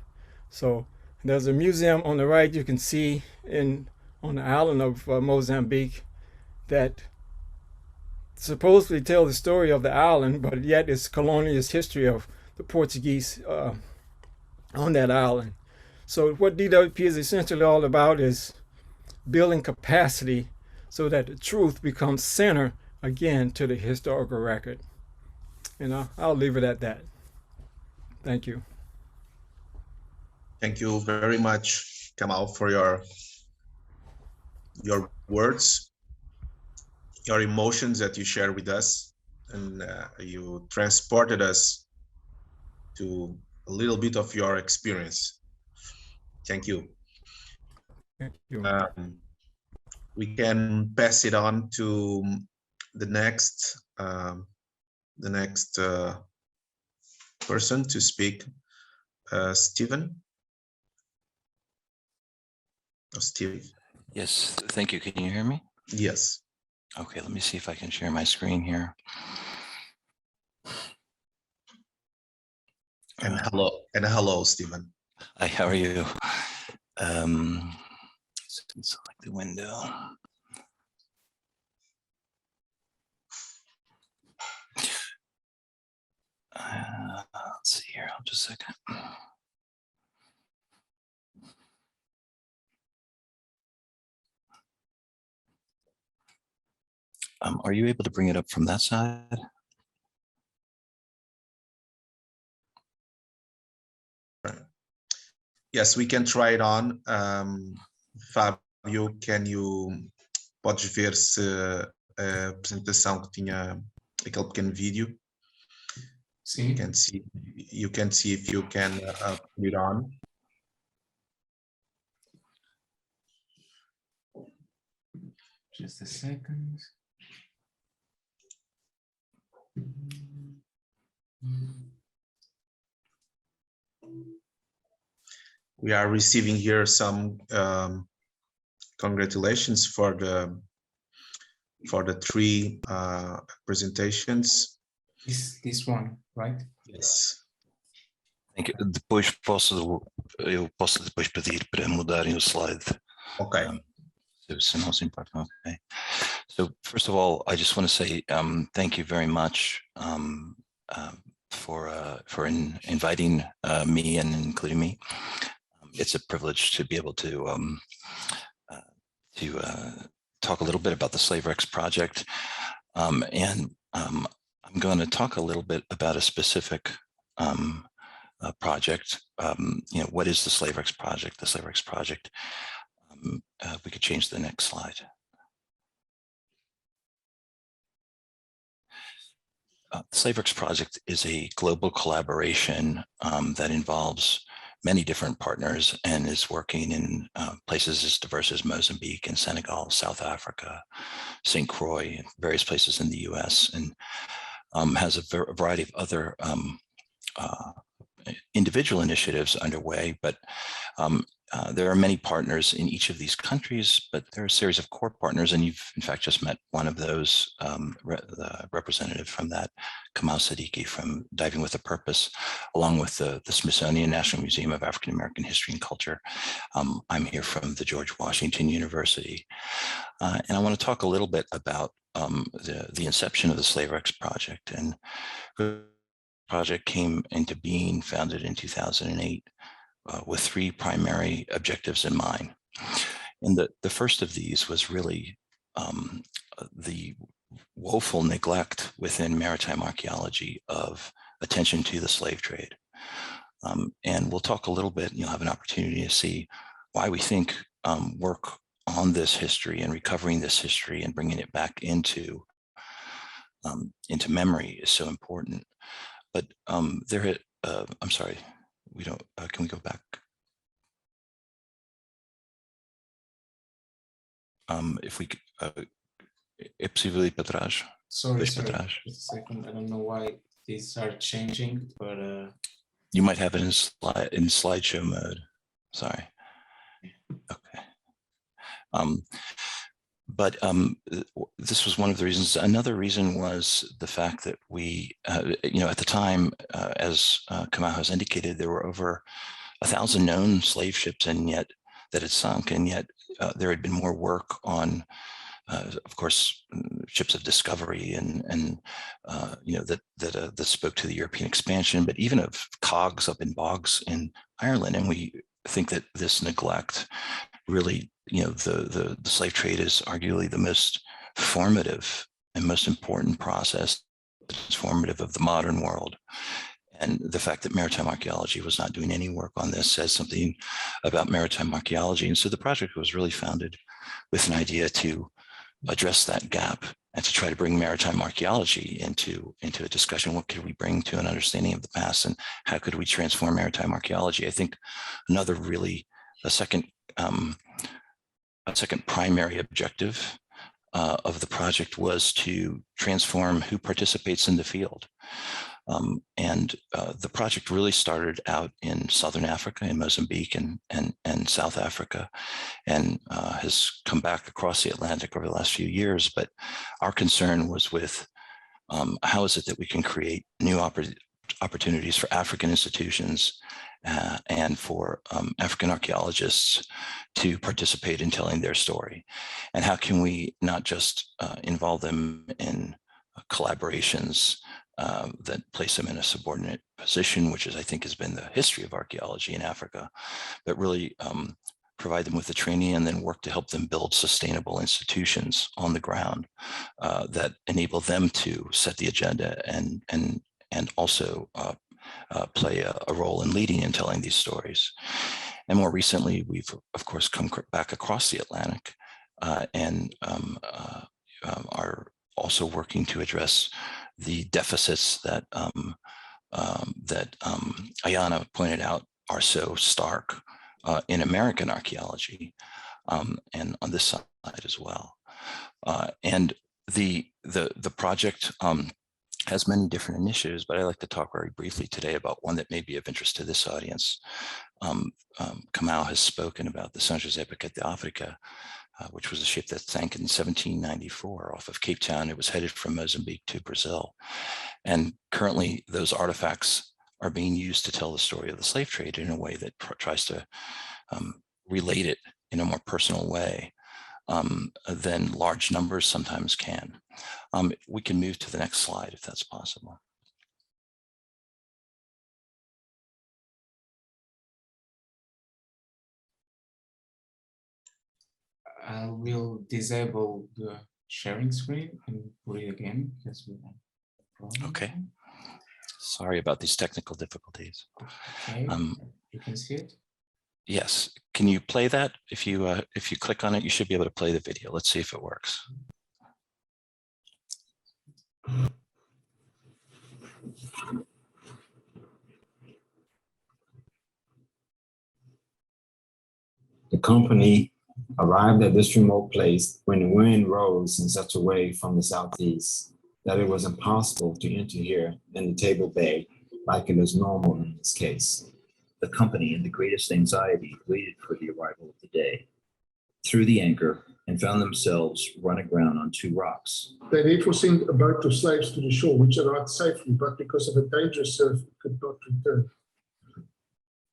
So there's a museum on the right you can see on the island of Mozambique that supposedly tells the story of the island, but yet it's colonialist history of the Portuguese on that island. So what DWP is essentially all about is building capacity so that the truth becomes center again to the historical record. And I'll leave it at that. Thank you. Thank you very much, Kamau, for your words, your emotions that you share with us, and you transported us to a little bit of your experience. Thank you. Thank you. We can pass it on to the next person to speak, Stephen. Oh, Steve. Yes, thank you. Can you hear me? Yes. Okay, let me see if I can share my screen here. And hello, Stephen. Hi, how are you? Select the window. Let's see here, just a second. Are you able to bring it up from that side? Yes, we can try it on. Fábio, podes ver se a apresentação que tinha aquele pequeno vídeo? Sim. You can see if you can put it on. Just a second. We are receiving here some congratulations for the 3 presentations. This one, right? Yes. Thank you. Eu posso depois pedir para mudarem o slide. Okay. Se não se importa, okay. So first of all, I just want to say thank you very much for inviting me and including me. It's a privilege to be able to talk a little bit about the SlaveRex project, and I'm going to talk a little bit about a specific project. You know, what is the SlaveRex project? The SlaveRex project. We could change the next slide. The SlaveRex project is a global collaboration that involves many different partners and is working in places as diverse as Mozambique and Senegal, South Africa, St. Croix, various places in the US, and has a variety of other individual initiatives underway, but there are many partners in each of these countries, but there are a series of core partners, and you've in fact just met one of those, the representative from that, Kamau Sadiki from Diving with a Purpose, along with the Smithsonian National Museum of African American History and Culture. I'm here from the George Washington University, and I want to talk a little bit about the inception of the SlaveRex project. And the project came into being, founded in 2008, with 3 primary objectives in mind. And the first of these was really the woeful neglect within maritime archaeology of attention to the slave trade. And we'll talk a little bit, you'll have an opportunity to see why we think work on this history and recovering this history and bringing it back into memory is so important. But I'm sorry, we don't, can we go back? If we could, é possível ir para trás? Sorry, just a second. I don't know why these are changing, but you might have it in slideshow mode. Sorry. Okay. But this was one of the reasons. Another reason was the fact that we, you know, at the time, as Kamau has indicated, there were over 1,000 known slave ships, and yet that had sunk, and yet there had been more work on, of course, ships of discovery and you know, that spoke to the European expansion, but even of cogs up in bogs in Ireland. And we think that this neglect really, you know, the slave trade is arguably the most formative and most important process, transformative of the modern world. And the fact that maritime archaeology was not doing any work on this says something about maritime archaeology. And so the project was really founded with an idea to address that gap and to try to bring maritime archaeology into a discussion. What could we bring to an understanding of the past, and how could we transform maritime archaeology? I think another really, a second primary objective of the project was to transform who participates in the field. The project really started out in Southern Africa, in Mozambique and South Africa, and has come back across the Atlantic over the last few years. But our concern was with how is it that we can create new opportunities for African institutions and for African archaeologists to participate in telling their story? And how can we not just involve them in collaborations that place them in a subordinate position, which is, I think, has been the history of archaeology in Africa, but really provide them with the training and then work to help them build sustainable institutions on the ground that enable them to set the agenda and also play a role in leading and telling these stories. And more recently, we've, of course, come back across the Atlantic and are also working to address the deficits that Ayana pointed out are so stark in American archaeology, and on this side as well. And the project has many different initiatives, but I'd like to talk very briefly today about one that may be of interest to this audience. Kamau has spoken about the São José Paquete de África, which was a ship that sank in 1794 off of Cape Town. It was headed from Mozambique to Brazil. And currently those artifacts are being used to tell the story of the slave trade in a way that tries to relate it in a more personal way than large numbers sometimes can. We can move to the next slide if that's possible. I will disable the sharing screen and put it again because we have. Okay. Sorry about these technical difficulties. Okay. You can see it. Yes. Can you play that? If you click on it, you should be able to play the video. Let's see if it works. The company arrived at this remote place when the wind rose in such a way from the southeast that it was impossible to enter here in the Table Bay like it is normal in this case. The company, in the greatest anxiety, waited for the arrival of the day, threw the anchor, and found themselves run aground on two rocks. They therefore sent a boat of slaves to the shore, which arrived safely, but because of a dangerous surf, could not return.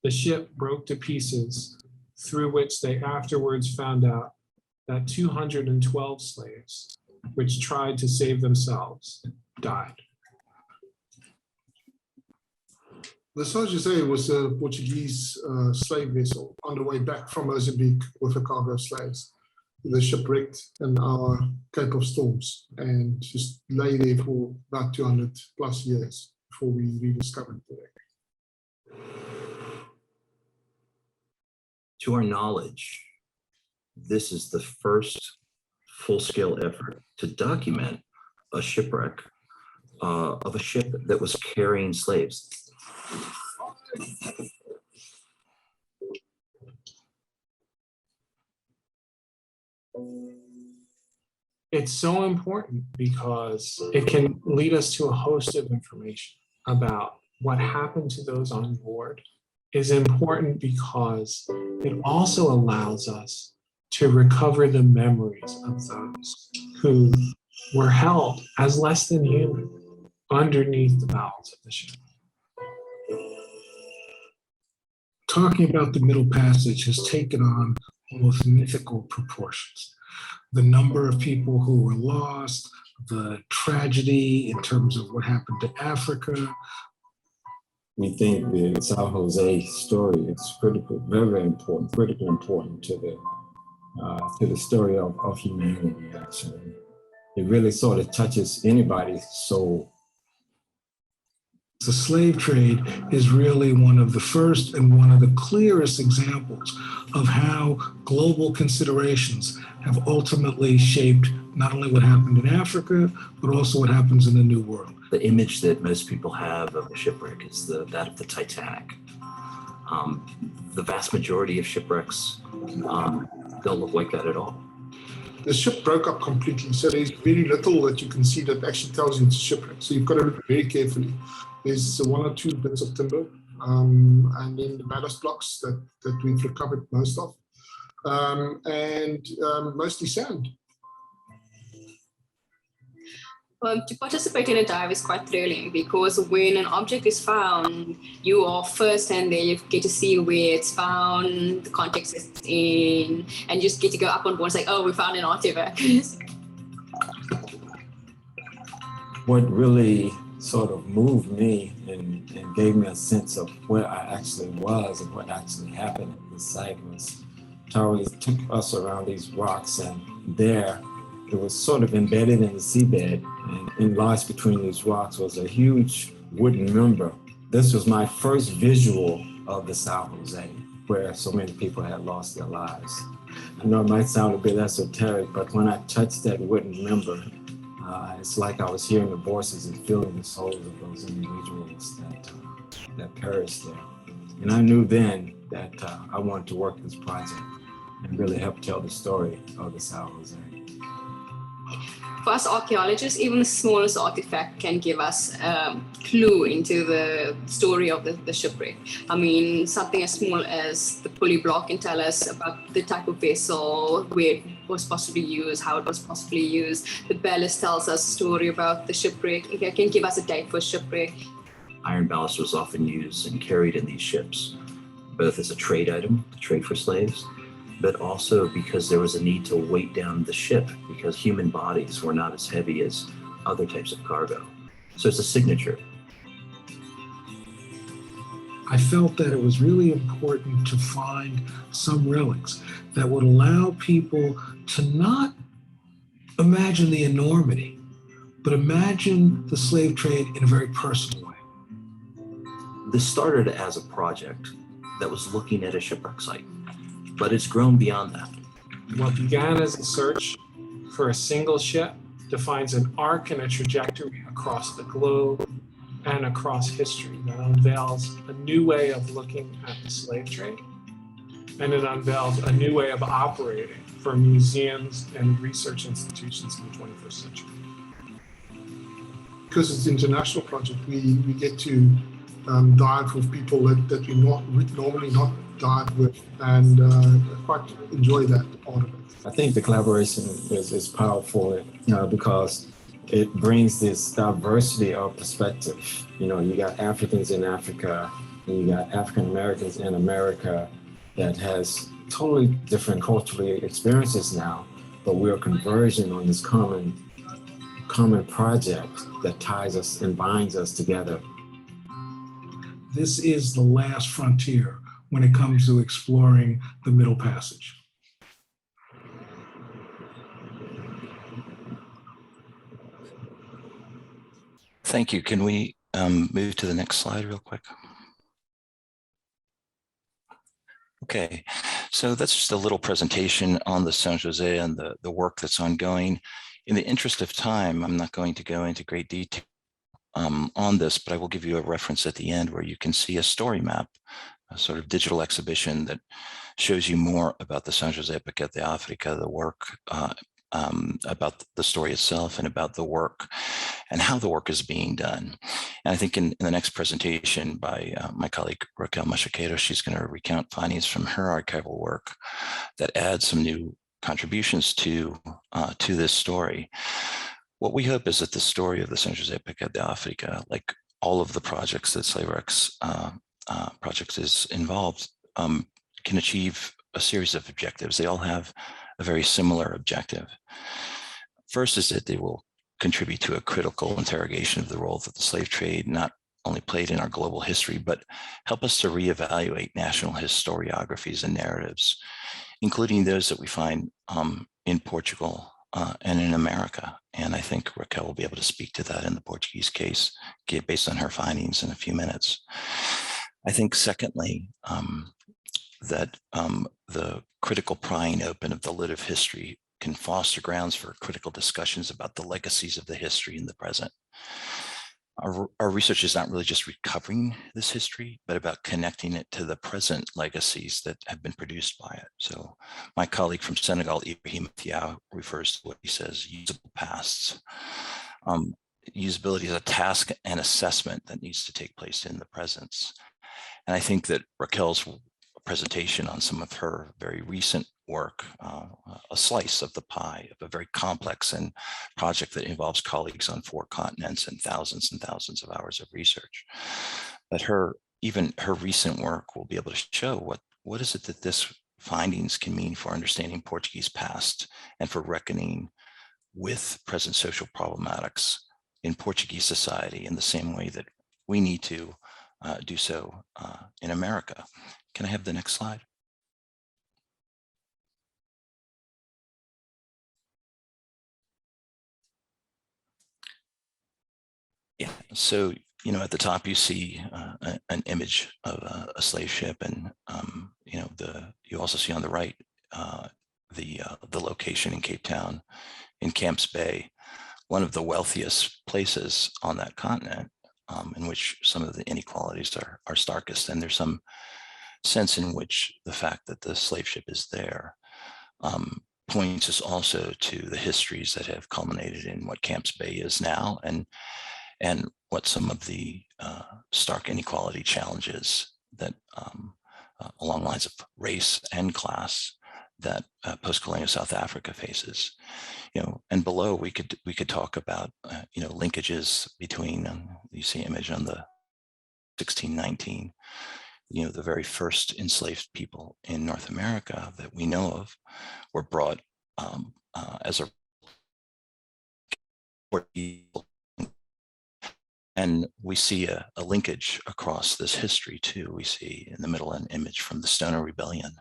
The ship broke to pieces, through which they afterwards found out that 212 slaves, which tried to save themselves, died. The São José was a Portuguese slave vessel on the way back from Mozambique with a cargo of slaves. The ship wrecked in our Cape of Storms and just lay there for about 200 plus years before we rediscovered the wreck. To our knowledge, this is the first full-scale effort to document a shipwreck of a ship that was carrying slaves. It's so important because it can lead us to a host of information about what happened to those on board. Is important because it also allows us to recover the memories of those who were held as less than human underneath the bowels of the ship. Talking about the Middle Passage has taken on almost mythical proportions. The number of people who were lost, the tragedy in terms of what happened to Africa. We think the São José story is critical, very, very important, critically important to the story of humanity, actually. It really sort of touches anybody's soul. The slave trade is really one of the first and one of the clearest examples of how global considerations have ultimately shaped not only what happened in Africa, but also what happens in the New World. The image that most people have of a shipwreck is that of the Titanic. The vast majority of shipwrecks don't look like that at all. The ship broke up completely, so there's very little that you can see that actually tells you it's a shipwreck. So you've got to look very carefully. There's one or two bits of timber, and then the ballast blocks that we've recovered most of, and mostly sand. To participate in a dive is quite thrilling because when an object is found, you are first-hand there, you get to see where it's found, the context it's in, and you just get to go up on board and say, oh, we found an artifact. What really sort of moved me and gave me a sense of where I actually was and what actually happened at the site was Tari took us around these rocks, and there it was sort of embedded in the seabed, and enlarged between these rocks was a huge wooden member. This was my first visual of the San Jose, where so many people had lost their lives. I know it might sound a bit esoteric, but when I touched that wooden member, it's like I was hearing the voices and feeling the souls of those individuals that perished there. And I knew then that I wanted to work this project and really help tell the story of the San Jose. For us archaeologists, even the smallest artifact can give us a clue into the story of the shipwreck. I mean, something as small as the pulley block can tell us about the type of vessel, where it was possibly used, how it was possibly used. The ballast tells us a story about the shipwreck. It can give us a date for shipwreck. Iron ballast was often used and carried in these ships, both as a trade item, to trade for slaves, but also because there was a need to weight down the ship because human bodies were not as heavy as other types of cargo. So it's a signature. I felt that it was really important to find some relics that would allow people to not imagine the enormity, but imagine the slave trade in a very personal way. This started as a project that was looking at a shipwreck site, but it's grown beyond that. What began as a search for a single ship defines an arc and a trajectory across the globe and across history that unveils a new way of looking at the slave trade, and it unveils a new way of operating for museums and research institutions in the 21st century. Because it's an international project, we get to dive with people that we normally not dive with, and quite enjoy that part of it. I think the collaboration is powerful, because it brings this diversity of perspective. You know, you got Africans in Africa, and you got African Americans in America that has totally different cultural experiences now, but we're converging on this common project that ties us and binds us together. This is the last frontier when it comes to exploring the Middle Passage. Thank you. Can we move to the next slide real quick? Okay, so that's just a little presentation on the San Jose and the work that's ongoing. In the interest of time, I'm not going to go into great detail on this, but I will give you a reference at the end where you can see a story map, a sort of digital exhibition that shows you more about the San Jose Paquete Africa, the work, about the story itself and about the work and how the work is being done. And I think in the next presentation by my colleague Raquel Machaqueiro, she's going to recount findings from her archival work that add some new contributions to this story. What we hope is that the story of the San Jose Paquete Africa, like all of the projects that SlaveRex projects is involved, can achieve a series of objectives. They all have a very similar objective. First is that they will contribute to a critical interrogation of the role that the slave trade not only played in our global history, but help us to reevaluate national historiographies and narratives, including those that we find in Portugal and in America. And I think Raquel will be able to speak to that in the Portuguese case, based on her findings in a few minutes. I think secondly, that the critical prying open of the lid of history can foster grounds for critical discussions about the legacies of the history in the present. Our research is not really just recovering this history, but about connecting it to the present legacies that have been produced by it. So my colleague from Senegal, Ibrahim Thiaw, refers to what he says, usable pasts. Usability is a task and assessment that needs to take place in the presence. And I think that Raquel's presentation on some of her very recent work, a slice of the pie of a very complex and project that involves colleagues on 4 continents and thousands of hours of research. But even her recent work will be able to show what is it that this findings can mean for understanding Portuguese past and for reckoning with present social problematics in Portuguese society in the same way that we need to do so in America. Can I have the next slide? Yeah, so, at the top you see an image of a slave ship, and, you also see on the right the location in Cape Town, in Camps Bay, one of the wealthiest places on that continent, in which some of the inequalities are starkest. And there's some sense in which the fact that the slave ship is there points us also to the histories that have culminated in what Camps Bay is now, and what some of the stark inequality challenges that along lines of race and class that post-colonial South Africa faces. And below we could talk about linkages between, you see image on the 1619, the very first enslaved people in North America that we know of were brought as a and we see a linkage across this history too. We see in the middle an image from the Stoner Rebellion,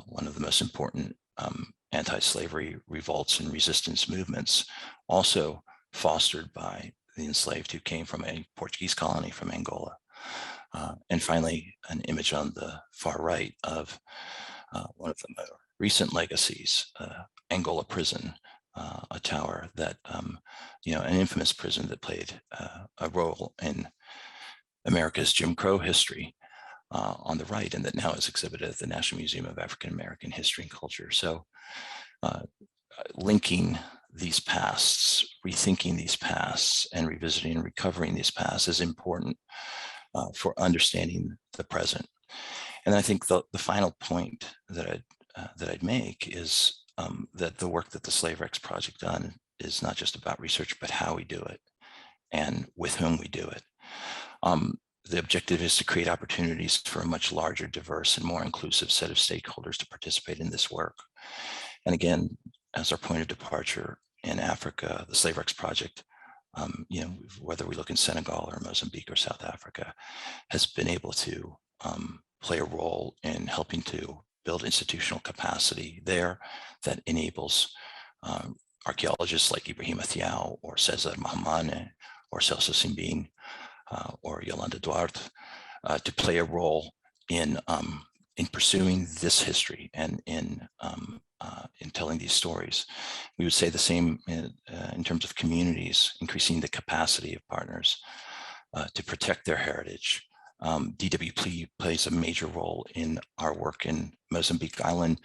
one of the most important anti-slavery revolts and resistance movements, also fostered by the enslaved who came from a Portuguese colony from Angola. And finally, an image on the far right of one of the more recent legacies, Angola Prison, a tower that, an infamous prison that played a role in America's Jim Crow history on the right, and that now is exhibited at the National Museum of African American History and Culture. So linking these pasts, rethinking these pasts, and revisiting and recovering these pasts is important for understanding the present. And I think the final point that I'd make is that the work that the Slave Rex Project done is not just about research, but how we do it and with whom we do it. The objective is to create opportunities for a much larger, diverse, and more inclusive set of stakeholders to participate in this work. And again, as our point of departure in Africa, the Slave Rex Project, whether we look in Senegal or Mozambique or South Africa, has been able to play a role in helping to build institutional capacity there that enables archaeologists like Ibrahim Thiaw or Cesar Mahamane or Celso Simbin or Yolanda Duarte to play a role in pursuing this history and in telling these stories. We would say the same in terms of communities, increasing the capacity of partners to protect their heritage. DWP plays a major role in our work in Mozambique Island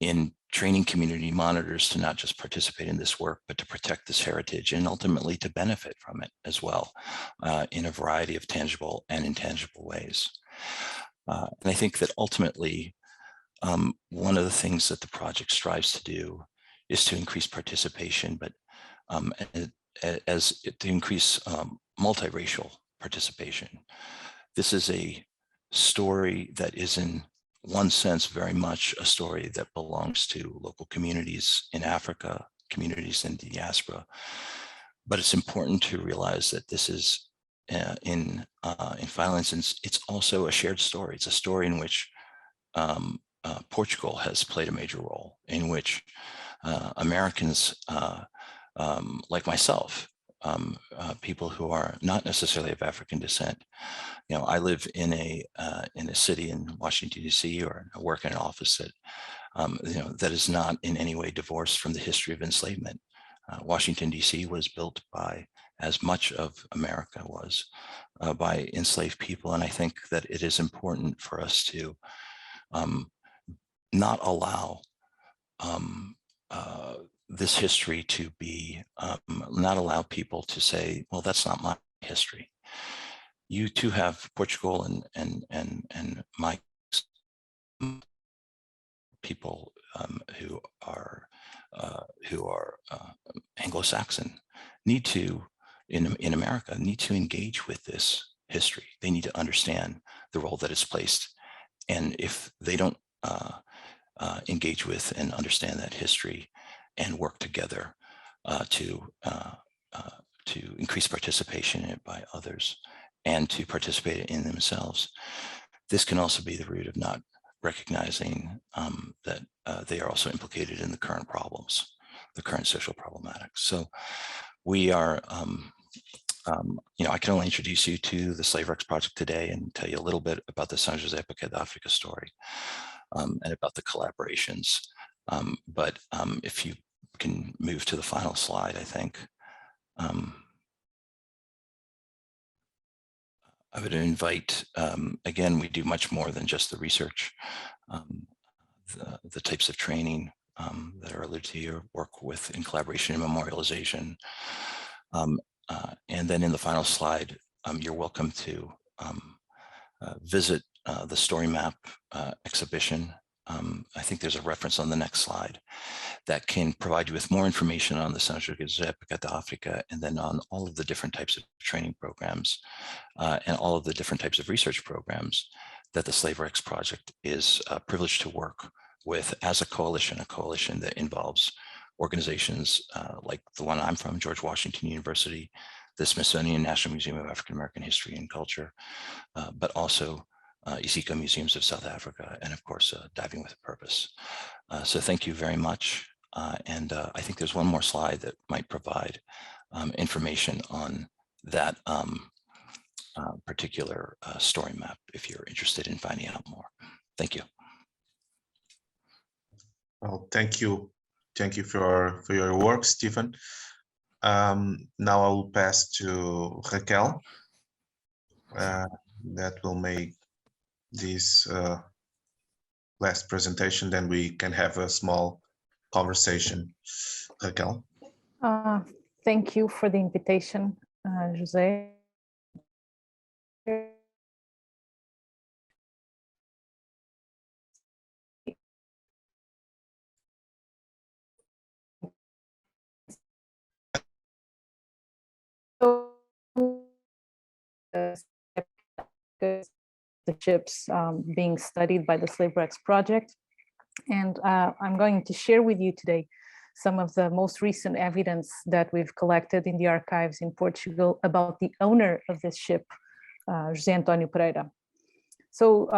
in training community monitors to not just participate in this work, but to protect this heritage and ultimately to benefit from it as well in a variety of tangible and intangible ways. And I think that ultimately, one of the things that the project strives to do is to increase participation, but to increase multiracial participation. This is a story that is in one sense very much a story that belongs to local communities in Africa, communities in the diaspora. But it's important to realize that this is in final instance, it's also a shared story. It's a story in which Portugal has played a major role, in which Americans like myself, people who are not necessarily of African descent. You know, I live in a city in Washington, D.C., or I work in an office that you know, that is not in any way divorced from the history of enslavement. Washington, D.C. was built by, as much of America was, by enslaved people. And I think that it is important for us to not allow this history to be, not allow people to say, well, that's not my history. You too have Portugal and my people who are Anglo-Saxon need to, in America, need to engage with this history. They need to understand the role that it's placed. And if they don't engage with and understand that history and work together to increase participation in it by others and to participate in themselves, this can also be the root of not recognizing that they are also implicated in the current problems, the current social problematics. So we are, you know, I can only introduce you to the SlaveRex project today and tell you a little bit about the São José Paquete Africa story and about the collaborations. But if you can move to the final slide, I think. I would invite, again, we do much more than just the research, the types of training that are alluded to here, work with in collaboration and memorialization. And then in the final slide, you're welcome to visit the story map exhibition. I think there's a reference on the next slide that can provide you with more information on the São José Paquete Africa, and then on all of the different types of training programs and all of the different types of research programs that the SlaveRex project is privileged to work with as a coalition that involves organizations like the one I'm from, George Washington University, the Smithsonian National Museum of African American History and Culture, but also Isika Museums of South Africa, and of course, Diving with a Purpose. So thank you very much. And I think there's one more slide that might provide information on that particular story map if you're interested in finding out more. Thank you. Well, thank you. Thank you for your work, Stephen. Now I will pass to Raquel that will make this last presentation, then we can have a small conversation. Raquel. Thank you for the invitation, Jose. The ships being studied by the SlaveRex project. And I'm going to share with you today some of the most recent evidence that we've collected in the archives in Portugal about the owner of this ship, José António Pereira. So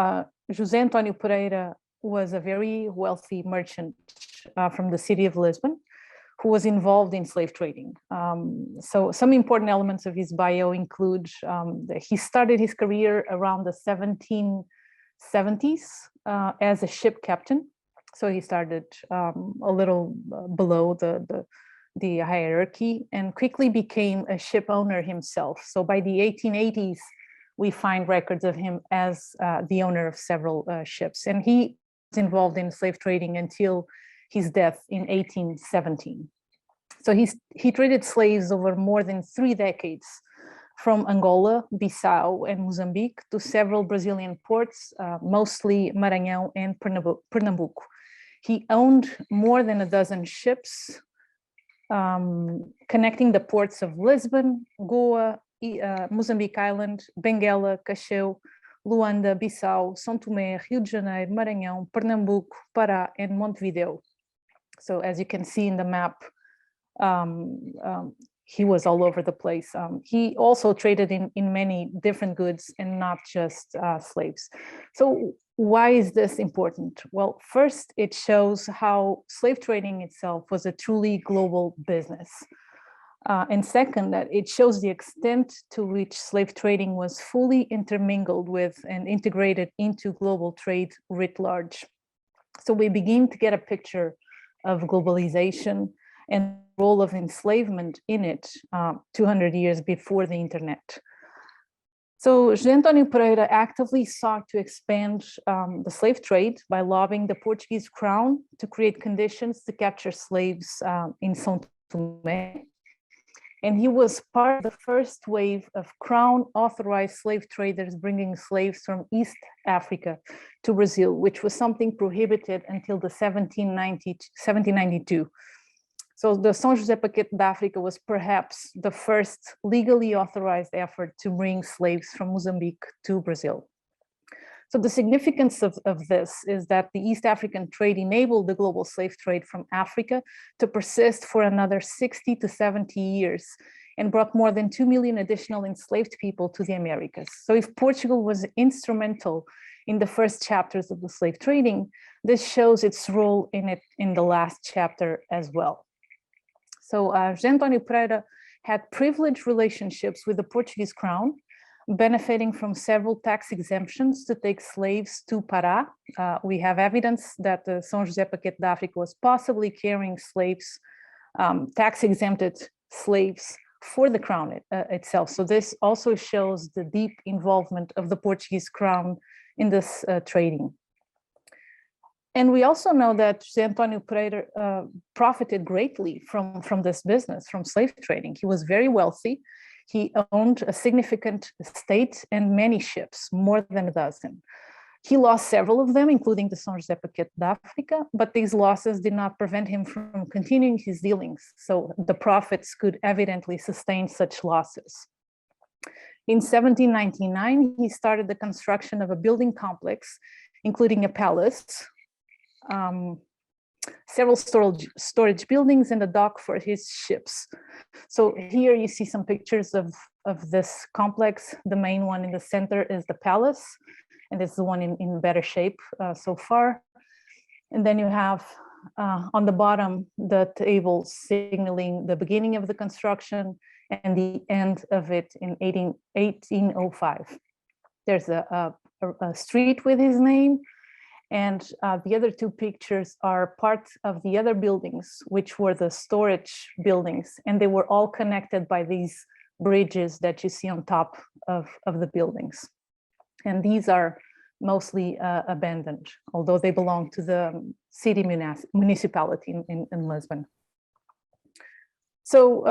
José António Pereira was a very wealthy merchant from the city of Lisbon, who was involved in slave trading. So some important elements of his bio include that he started his career around the 1770s as a ship captain. So he started a little below the hierarchy and quickly became a ship owner himself. So by the 1880s, we find records of him as the owner of several ships. And he was involved in slave trading until his death in 1817. So he traded slaves over more than 3 decades, from Angola, Bissau, and Mozambique to several Brazilian ports, mostly Maranhão and Pernambuco. He owned more than a dozen ships, connecting the ports of Lisbon, Goa, Mozambique Island, Benguela, Cacheu, Luanda, Bissau, São Tomé, Rio de Janeiro, Maranhão, Pernambuco, Pará, and Montevideo. So as you can see in the map, he was all over the place. He also traded in many different goods and not just slaves. So why is this important? Well, first, it shows how slave trading itself was a truly global business. And second, that it shows the extent to which slave trading was fully intermingled with and integrated into global trade writ large. So we begin to get a picture of globalization and the role of enslavement in it 200 years before the internet. So José António Pereira actively sought to expand the slave trade by lobbying the Portuguese crown to create conditions to capture slaves in São Tomé. And he was part of the first wave of crown authorized slave traders bringing slaves from East Africa to Brazil, which was something prohibited until the 1792. So the São José Paquete d'África was perhaps the first legally authorized effort to bring slaves from Mozambique to Brazil. So the significance of this is that the East African trade enabled the global slave trade from Africa to persist for another 60 to 70 years and brought more than 2 million additional enslaved people to the Americas. So if Portugal was instrumental in the first chapters of the slave trading, this shows its role in it in the last chapter as well. So José António Pereira had privileged relationships with the Portuguese crown, benefiting from several tax exemptions to take slaves to Pará. We have evidence that the São José Paquete d'África was possibly carrying slaves, tax-exempted slaves for the crown itself. So this also shows the deep involvement of the Portuguese crown in this trading. And we also know that José António Pereira profited greatly from this business, from slave trading. He was very wealthy. He owned a significant estate and many ships, more than a dozen. He lost several of them, including the São José Paquete d'África, but these losses did not prevent him from continuing his dealings. So the profits could evidently sustain such losses. In 1799, he started the construction of a building complex, including a palace, several storage buildings and a dock for his ships. So here you see some pictures of this complex. The main one in the center is the palace, and it's the one in better shape so far. And then you have on the bottom the table signaling the beginning of the construction and the end of it in 1805. There's a street with his name. And the other two pictures are part of the other buildings, which were the storage buildings. And they were all connected by these bridges that you see on top of the buildings. And these are mostly abandoned, although they belong to the city municipality in Lisbon. So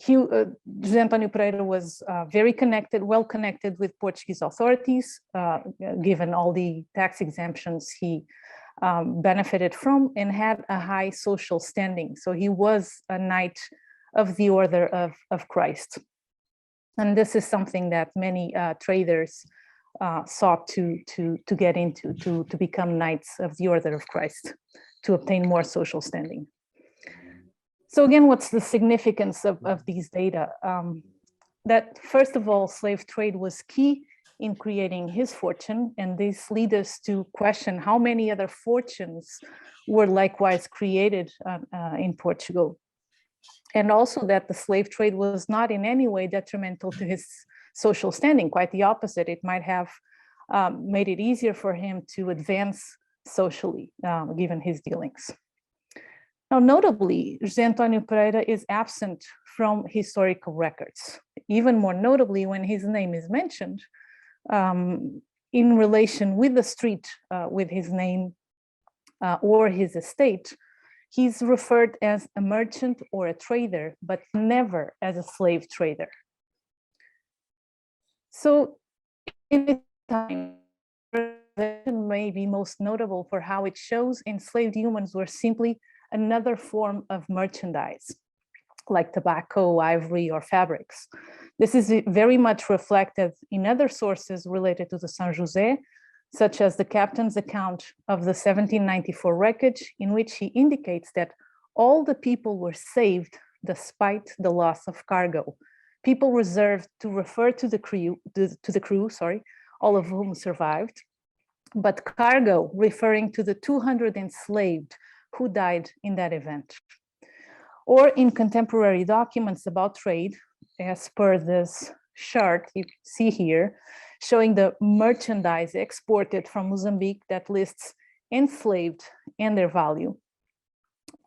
José António Pereira was very connected, well connected with Portuguese authorities, given all the tax exemptions he benefited from, and had a high social standing. So he was a knight of the Order of Christ. And this is something that many traders sought to get into, to become knights of the Order of Christ, to obtain more social standing. So again, what's the significance of these data? That first of all, slave trade was key in creating his fortune, and this leads us to question how many other fortunes were likewise created in Portugal. And also that the slave trade was not in any way detrimental to his social standing, quite the opposite. It might have made it easier for him to advance socially, given his dealings. Now, notably, José António Pereira is absent from historical records. Even more notably, when his name is mentioned in relation with the street with his name or his estate, he's referred as a merchant or a trader, but never as a slave trader. So in this time, may be most notable for how it shows enslaved humans were simply another form of merchandise, like tobacco, ivory, or fabrics. This is very much reflected in other sources related to the São José, such as the captain's account of the 1794 wreckage, in which he indicates that all the people were saved despite the loss of cargo. People reserved to refer to the crew, all of whom survived, but cargo, referring to the 200 enslaved who died in that event. Or in contemporary documents about trade, as per this chart you see here, showing the merchandise exported from Mozambique that lists enslaved and their value,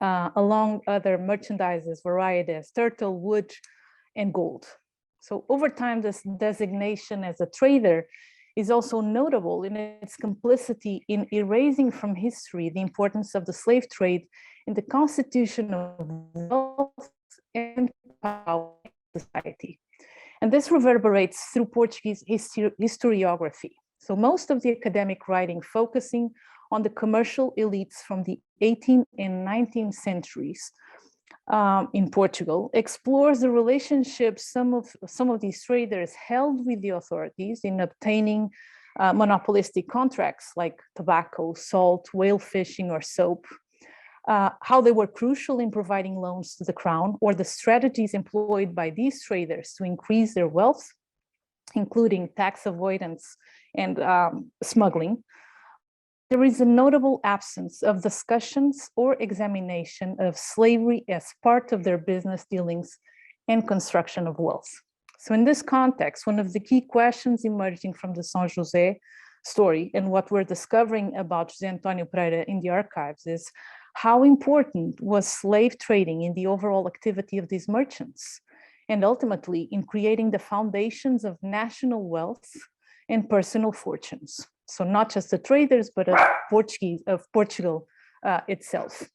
along other merchandises varied as turtle, wood, and gold. So over time, this designation as a trader is also notable in its complicity in erasing from history the importance of the slave trade in the constitution of wealth and power in society. And this reverberates through Portuguese historiography. So most of the academic writing focusing on the commercial elites from the 18th and 19th centuries in Portugal explores the relationships some of these traders held with the authorities in obtaining monopolistic contracts like tobacco, salt, whale fishing, or soap, how they were crucial in providing loans to the crown, or the strategies employed by these traders to increase their wealth, including tax avoidance and smuggling. There is a notable absence of discussions or examination of slavery as part of their business dealings and construction of wealth. So in this context, one of the key questions emerging from the São José story and what we're discovering about José Antonio Pereira in the archives is how important was slave trading in the overall activity of these merchants, and ultimately in creating the foundations of national wealth and personal fortunes. So not just the traders, but of Portugal itself.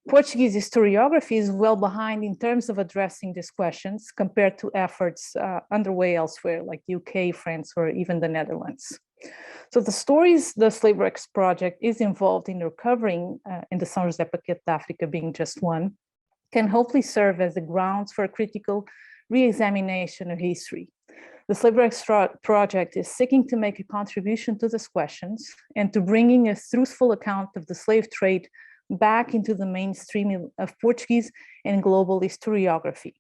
Portuguese historiography is well behind in terms of addressing these questions compared to efforts underway elsewhere, like the UK, France, or even the Netherlands. So the stories the SlaveX project is involved in recovering, in the São José Paquete d'África being just one, can hopefully serve as the grounds for a critical re-examination of history. The SlaveX project is seeking to make a contribution to these questions and to bringing a truthful account of the slave trade back into the mainstream of Portuguese and global historiography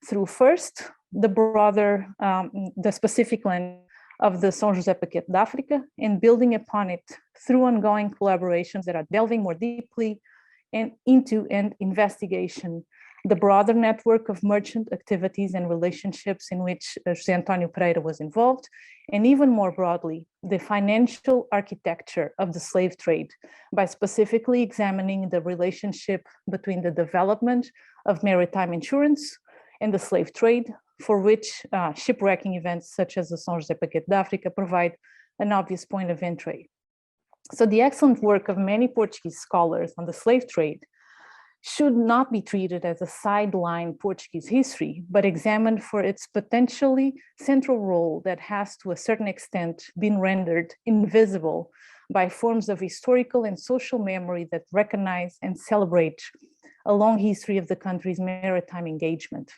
through first the broader, the specific lens of the São José Paquete d'África, and building upon it through ongoing collaborations that are delving more deeply and into an investigation the broader network of merchant activities and relationships in which José Antonio Pereira was involved, and even more broadly, the financial architecture of the slave trade by specifically examining the relationship between the development of maritime insurance and the slave trade, for which shipwrecking events such as the São José Paquete d'África provide an obvious point of entry. So the excellent work of many Portuguese scholars on the slave trade should not be treated as a sideline Portuguese history, but examined for its potentially central role that has to a certain extent been rendered invisible by forms of historical and social memory that recognize and celebrate a long history of the country's maritime engagement,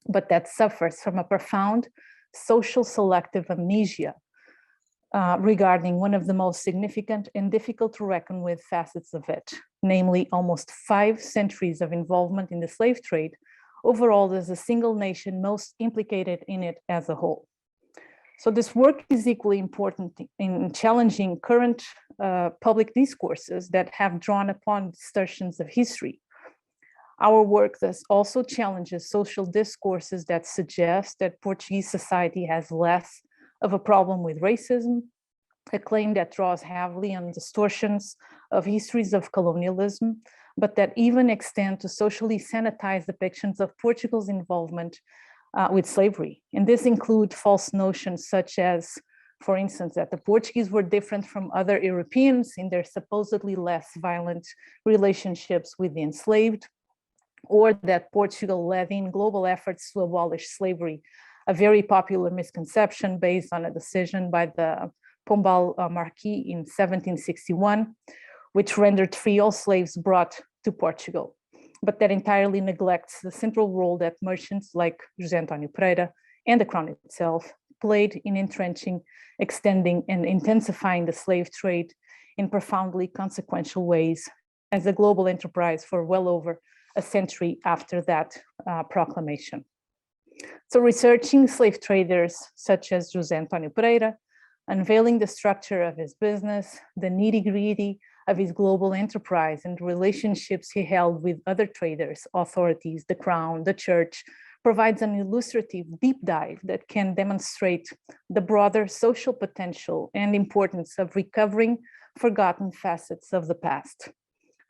but that suffers from a profound social selective amnesia regarding one of the most significant and difficult to reckon with facets of it, namely almost 5 centuries of involvement in the slave trade, overall as a single nation most implicated in it as a whole. So this work is equally important in challenging current public discourses that have drawn upon distortions of history. Our work thus also challenges social discourses that suggest that Portuguese society has less of a problem with racism, a claim that draws heavily on distortions of histories of colonialism, but that even extend to socially sanitized depictions of Portugal's involvement with slavery. And this include false notions such as, for instance, that the Portuguese were different from other Europeans in their supposedly less violent relationships with the enslaved, or that Portugal led in global efforts to abolish slavery, a very popular misconception based on a decision by the Pombal Marquis in 1761, which rendered free all slaves brought to Portugal, but that entirely neglects the central role that merchants like José Antonio Pereira and the Crown itself played in entrenching, extending, and intensifying the slave trade in profoundly consequential ways as a global enterprise for well over a century after that proclamation. So researching slave traders such as José Antonio Pereira, unveiling the structure of his business, the nitty-gritty of his global enterprise and relationships he held with other traders, authorities, the crown, the church, provides an illustrative deep dive that can demonstrate the broader social potential and importance of recovering forgotten facets of the past.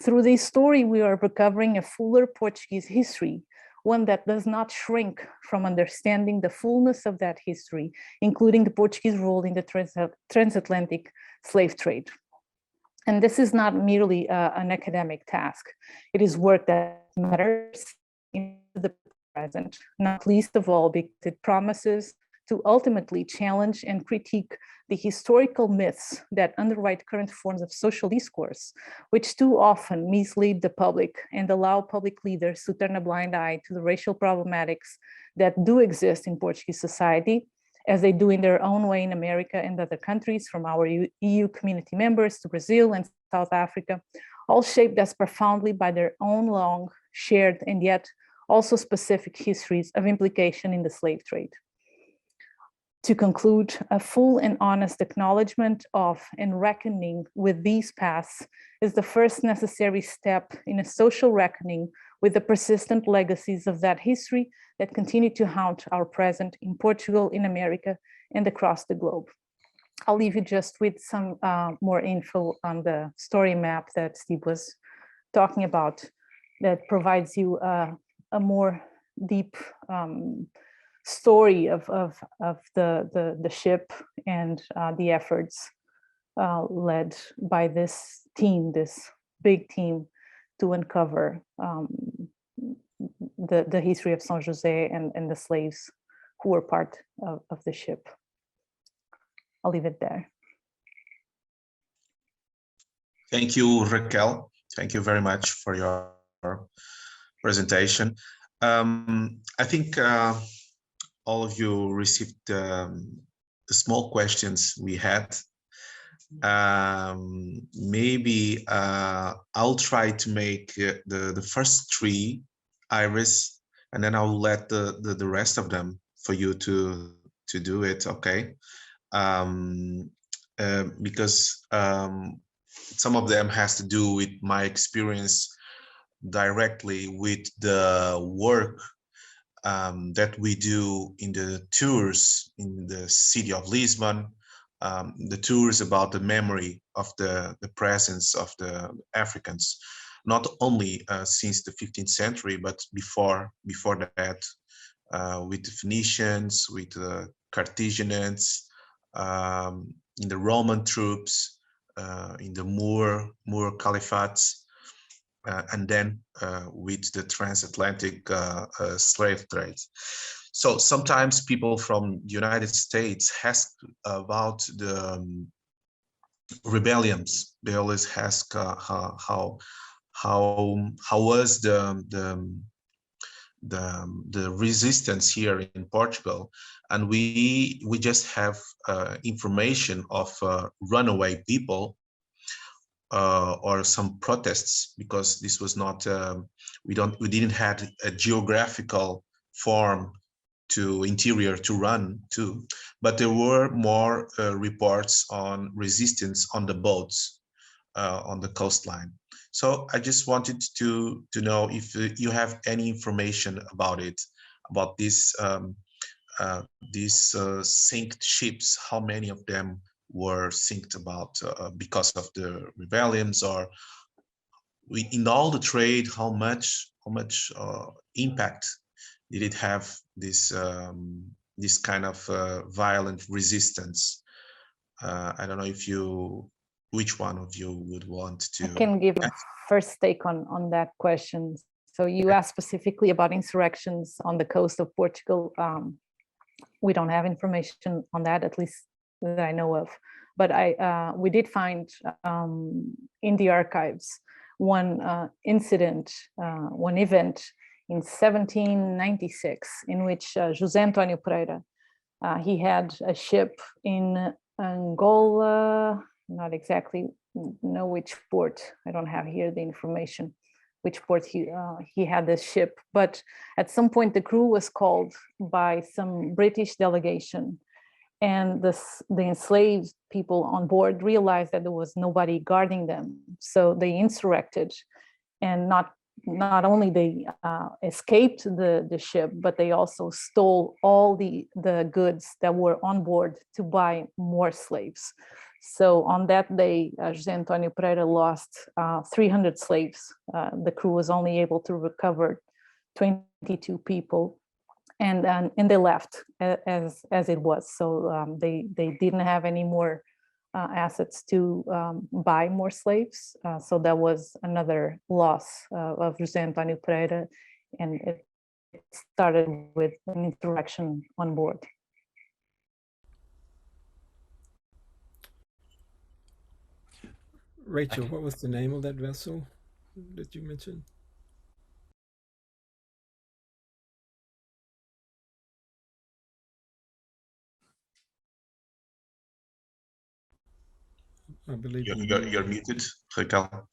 Through this story, we are recovering a fuller Portuguese history, one that does not shrink from understanding the fullness of that history, including the Portuguese role in the transatlantic slave trade. And this is not merely an academic task. It is work that matters in the present, not least of all because it promises to ultimately challenge and critique the historical myths that underwrite current forms of social discourse, which too often mislead the public and allow public leaders to turn a blind eye to the racial problematics that do exist in Portuguese society, as they do in their own way in America and other countries, from our EU community members to Brazil and South Africa, all shaped as profoundly by their own long, shared, and yet also specific histories of implication in the slave trade. To conclude, a full and honest acknowledgement of and reckoning with these pasts is the first necessary step in a social reckoning with the persistent legacies of that history that continue to haunt our present in Portugal, in America, and across the globe. I'll leave you just with some more info on the story map that Steve was talking about that provides you a more deep story of the ship and the efforts led by this team, this big team, to uncover the history of São José and the slaves who were part of the ship. I'll leave it there. Thank you, Raquel. Thank you very much for your presentation. I think all of you received the small questions we had. Maybe I'll try to make the first three, Iris, and then I'll let the rest of them for you to do it, okay? Because some of them has to do with my experience directly with the work that we do in the tours in the city of Lisbon, the tours about the memory of the presence of the Africans, not only since the 15th century, but before that, with the Phoenicians, with the Carthaginians, in the Roman troops, in the Moor caliphates, and then with the transatlantic slave trade. So sometimes people from the United States ask about the rebellions. They always ask how was the resistance here in Portugal, and we just have information of runaway people. Or some protests, because this was not we didn't have a geographical form to interior to run to, but there were more reports on resistance on the boats on the coastline. So I just wanted to know if you have any information about it, about these sinked ships, how many of them were synced about because of the rebellions, or in all the trade, how much impact did it have, this this kind of violent resistance? I don't know which one of you would want to. I can give a first take on that question. So you asked specifically about insurrections on the coast of Portugal. We don't have information on that, at least that I know of, but we did find in the archives one incident, one event in 1796 in which José Antonio Pereira, he had a ship in Angola, not exactly know which port, I don't have here the information, which port he had this ship, but at some point the crew was called by some British delegation, and the enslaved people on board realized that there was nobody guarding them. So they insurrected, and not only they escaped the ship, but they also stole all the goods that were on board to buy more slaves. So on that day, José Antonio Pereira lost 300 slaves. The crew was only able to recover 22 people, and they left as it was. So they didn't have any more assets to buy more slaves. So that was another loss of José Antonio Pereira, and it started with an insurrection on board. Rachel, what was the name of that vessel that you mentioned? I believe you're muted, Raquel.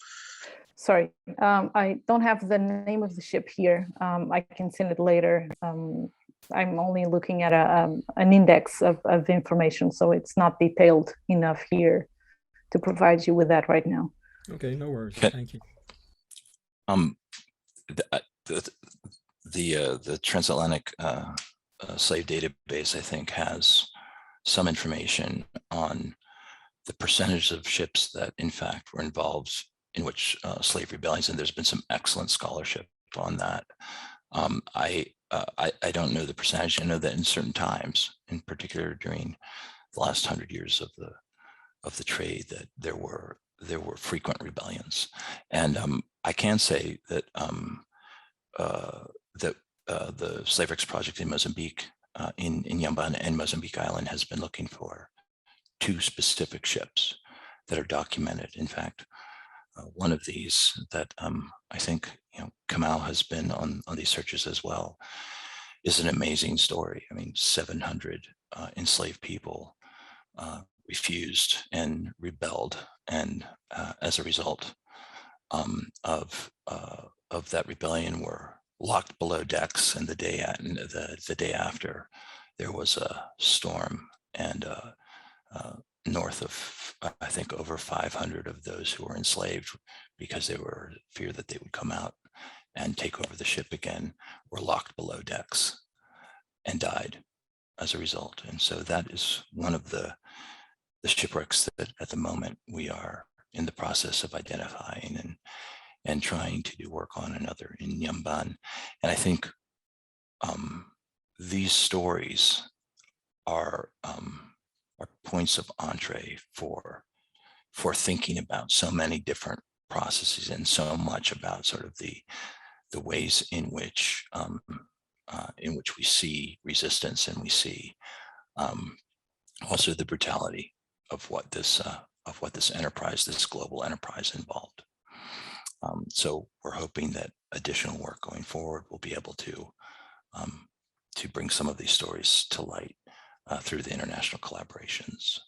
Sorry, I don't have the name of the ship here. I can send it later. I'm only looking at an index of information, so it's not detailed enough here to provide you with that right now. Okay, no worries. Thank you. The transatlantic slave database, I think, has some information on the percentage of ships that, in fact, were involved in which slave rebellions, and there's been some excellent scholarship on that. I don't know the percentage. I know that in certain times, in particular during the last 100 years of the trade, that there were frequent rebellions, and I can say that the Slave Wrecks project in Mozambique, in Inhambane and Mozambique Island, has been looking for 2 specific ships that are documented. In fact, one of these that I think Kamau has been on these searches as well is an amazing story. I mean, 700 enslaved people refused and rebelled, and as a result of that rebellion, were locked below decks. And the day after, there was a storm, and north of, I think, over 500 of those who were enslaved, because they were feared that they would come out and take over the ship again, were locked below decks and died as a result. And so that is one of the shipwrecks that at the moment we are in the process of identifying and trying to do work on another in Inhambane. And I think these stories are points of entree for thinking about so many different processes, and so much about sort of the ways in which we see resistance, and we see also the brutality of what this enterprise, this global enterprise, involved. So we're hoping that additional work going forward will be able to bring some of these stories to light through the international collaborations.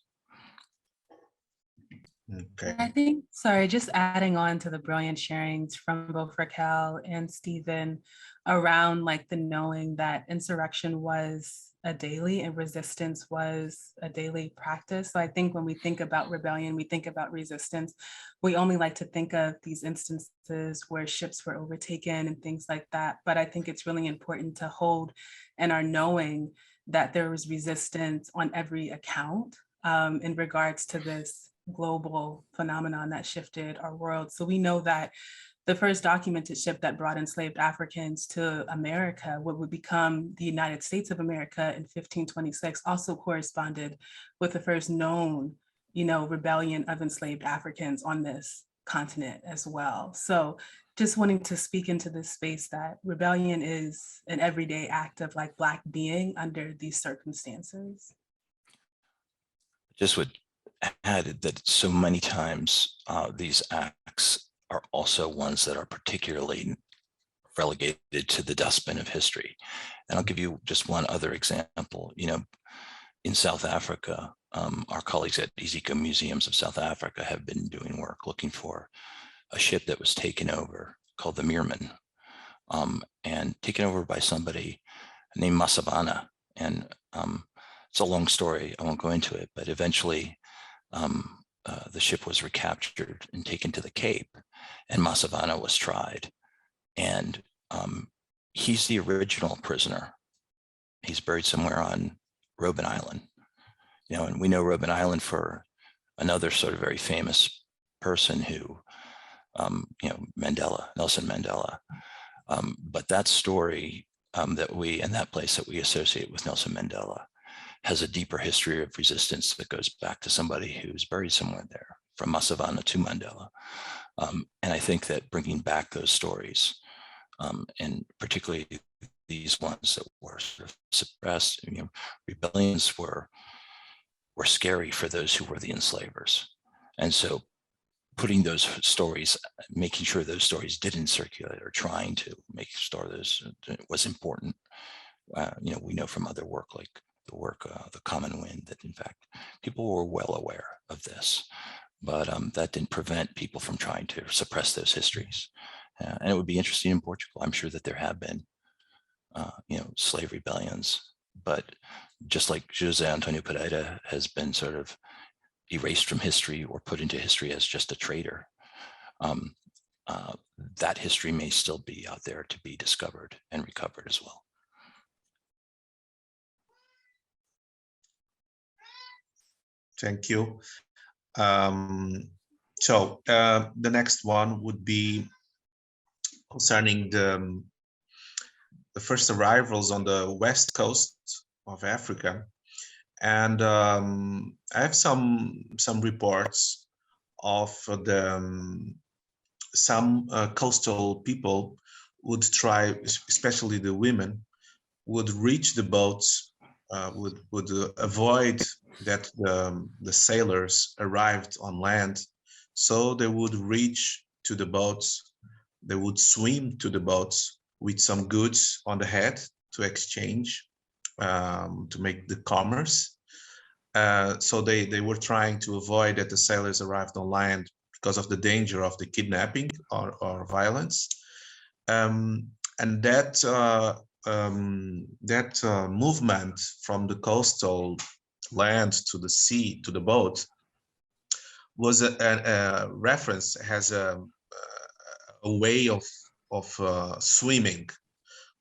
Okay. I think, sorry, just adding on to the brilliant sharings from both Raquel and Stephen around like the knowing that insurrection was a daily and resistance was a daily practice. So I think when we think about rebellion, we think about resistance. We only like to think of these instances where ships were overtaken and things like that. But I think it's really important to hold in our knowing that there was resistance on every account in regards to this global phenomenon that shifted our world. So we know that the first documented ship that brought enslaved Africans to America, what would become the United States of America in 1526, also corresponded with the first known, rebellion of enslaved Africans on this continent as well. So just wanting to speak into this space that rebellion is an everyday act of like Black being under these circumstances. Just would add that so many times these acts are also ones that are particularly relegated to the dustbin of history. And I'll give you just one other example. In South Africa, our colleagues at Iziko Museums of South Africa have been doing work looking for a ship that was taken over called the Meerman, and taken over by somebody named Masabana. And it's a long story. I won't go into it, but eventually the ship was recaptured and taken to the Cape, and Masavana was tried. And he's the original prisoner. He's buried somewhere on Robben Island. You know, and we know Robben Island for another sort of very famous person who, you know, Nelson Mandela. But that story that place that we associate with Nelson Mandela has a deeper history of resistance that goes back to somebody who's buried somewhere there, from Masavana to Mandela. And I think that bringing back those stories, and particularly these ones that were sort of suppressed, you know, rebellions were scary for those who were the enslavers. And so putting those stories, making sure those stories didn't circulate, or trying to make sure those was important. You know, we know from other work, like the work, The Common Wind, that in fact, people were well aware of this, but that didn't prevent people from trying to suppress those histories. And it would be interesting in Portugal. I'm sure that there have been, you know, slave rebellions, but just like José Antonio Pereira has been sort of erased from history or put into history as just a traitor, that history may still be out there to be discovered and recovered as well. Thank you. So the next one would be concerning the first arrivals on the west coast of Africa. And I have some reports of some coastal people would try, especially the women, would reach the boats, would avoid that the sailors arrived on land. So they would reach to the boats, they would swim to the boats with some goods on the head to exchange, to make the commerce. So they were trying to avoid that the sailors arrived on land because of the danger of the kidnapping or violence. And that movement from the coastal land to the sea, to the boat, was a reference, has a way of swimming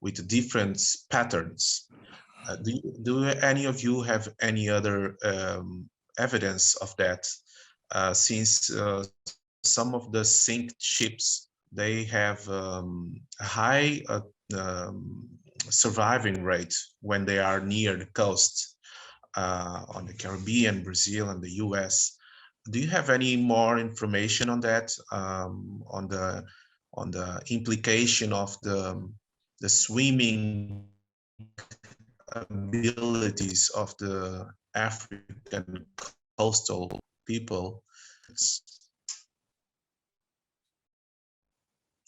with different patterns. Do any of you have any other evidence of that? Since some of the sink ships, they have a high surviving rate when they are near the coast, on the Caribbean, Brazil, and the US. Do you have any more information on that, on the implication of the swimming abilities of the African coastal people?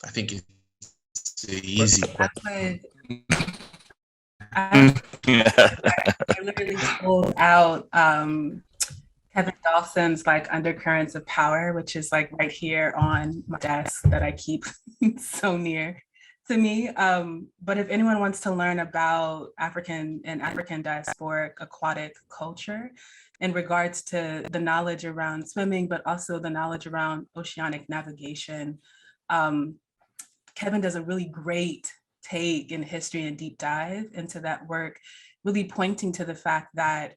I think it's easy. I literally pulled out Kevin Dawson's like Undercurrents of Power, which is like right here on my desk that I keep so near to me. But if anyone wants to learn about African diasporic aquatic culture in regards to the knowledge around swimming, but also the knowledge around oceanic navigation, Kevin does a really great take in history and deep dive into that work, really pointing to the fact that